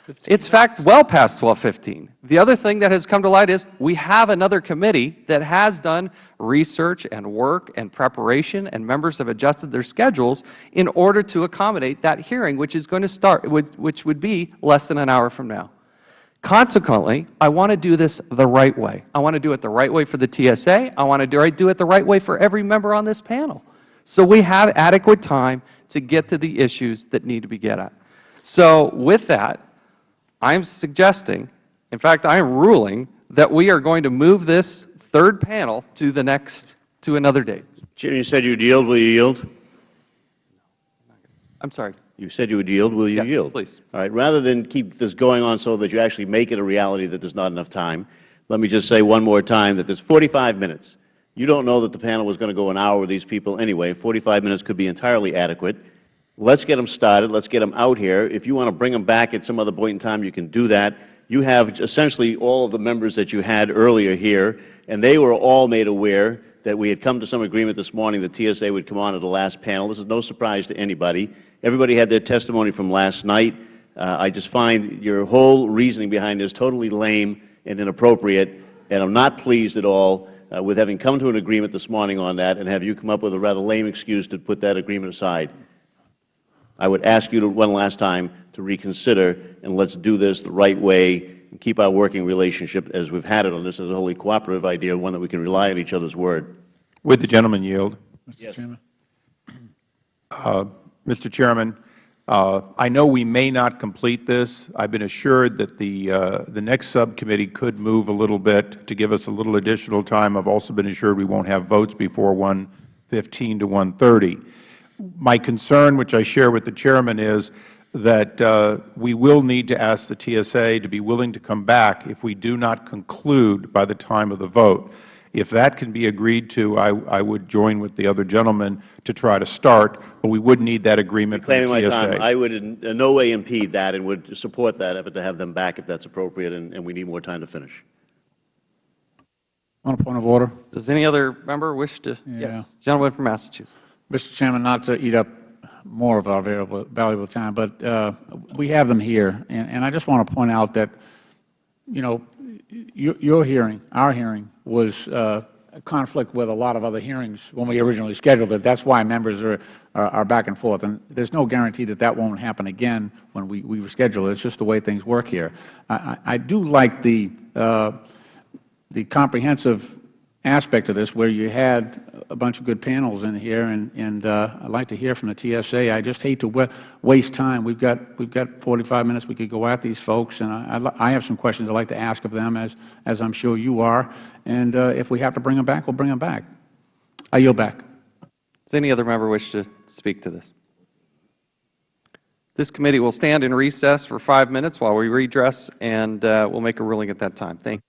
It's, in fact, well past 12:15. The other thing that has come to light is we have another committee that has done research and work and preparation, and members have adjusted their schedules in order to accommodate that hearing, which is going to start, which would be less than an hour from now. Consequently, I want to do this the right way. I want to do it the right way for the TSA. I want to do it the right way for every member on this panel. So we have adequate time to get to the issues that need to be get at. So with that, I'm suggesting, in fact, I am ruling that we are going to move this third panel to another date. Chairman, you said you would yield. Will you yield? I'm sorry. You said you would yield. Will you yield? Yes, please. All right. Rather than keep this going on so that you actually make it a reality that there's not enough time, let me just say one more time that there's 45 minutes. You don't know that the panel was going to go an hour with these people anyway. 45 minutes could be entirely adequate. Let's get them started. Let's get them out here. If you want to bring them back at some other point in time, you can do that. You have essentially all of the members that you had earlier here, and they were all made aware that we had come to some agreement this morning that TSA would come on at the last panel. This is no surprise to anybody. Everybody had their testimony from last night. I just find your whole reasoning behind this totally lame and inappropriate, and I'm not pleased at all with having come to an agreement this morning on that and have you come up with a rather lame excuse to put that agreement aside. I would ask you one last time to reconsider, and let's do this the right way and keep our working relationship as we've had it on this as a wholly cooperative idea, one that we can rely on each other's word. Would the gentleman yield? Mr. Chairman. Mr. Chairman, I know we may not complete this. I've been assured that the next subcommittee could move a little bit to give us a little additional time. I've also been assured we won't have votes before 1:15 to 1:30. My concern, which I share with the Chairman, is that we will need to ask the TSA to be willing to come back if we do not conclude by the time of the vote. If that can be agreed to, I would join with the other gentleman to try to start, but we would need that agreement from the TSA. Reclaiming my time, I would in no way impede that and would support that effort to have them back if that's appropriate, and we need more time to finish. On a point of order. Does any other member wish to? Yeah. Yes. Gentleman from Massachusetts. Mr. Chairman, not to eat up more of our valuable time, but we have them here, and I just want to point out that, your hearing, our hearing, was a conflict with a lot of other hearings when we originally scheduled it. That's why members are back and forth, and there's no guarantee that that won't happen again when we reschedule it. It's just the way things work here. I do like the comprehensive aspect of this, where you had a bunch of good panels in here, and I'd like to hear from the TSA. I just hate to waste time. We've got 45 minutes. We could go at these folks, and I have some questions I'd like to ask of them, as I'm sure you are. And if we have to bring them back, we'll bring them back. I yield back. Does any other member wish to speak to this? This committee will stand in recess for 5 minutes while we redress, and we'll make a ruling at that time. Thank you.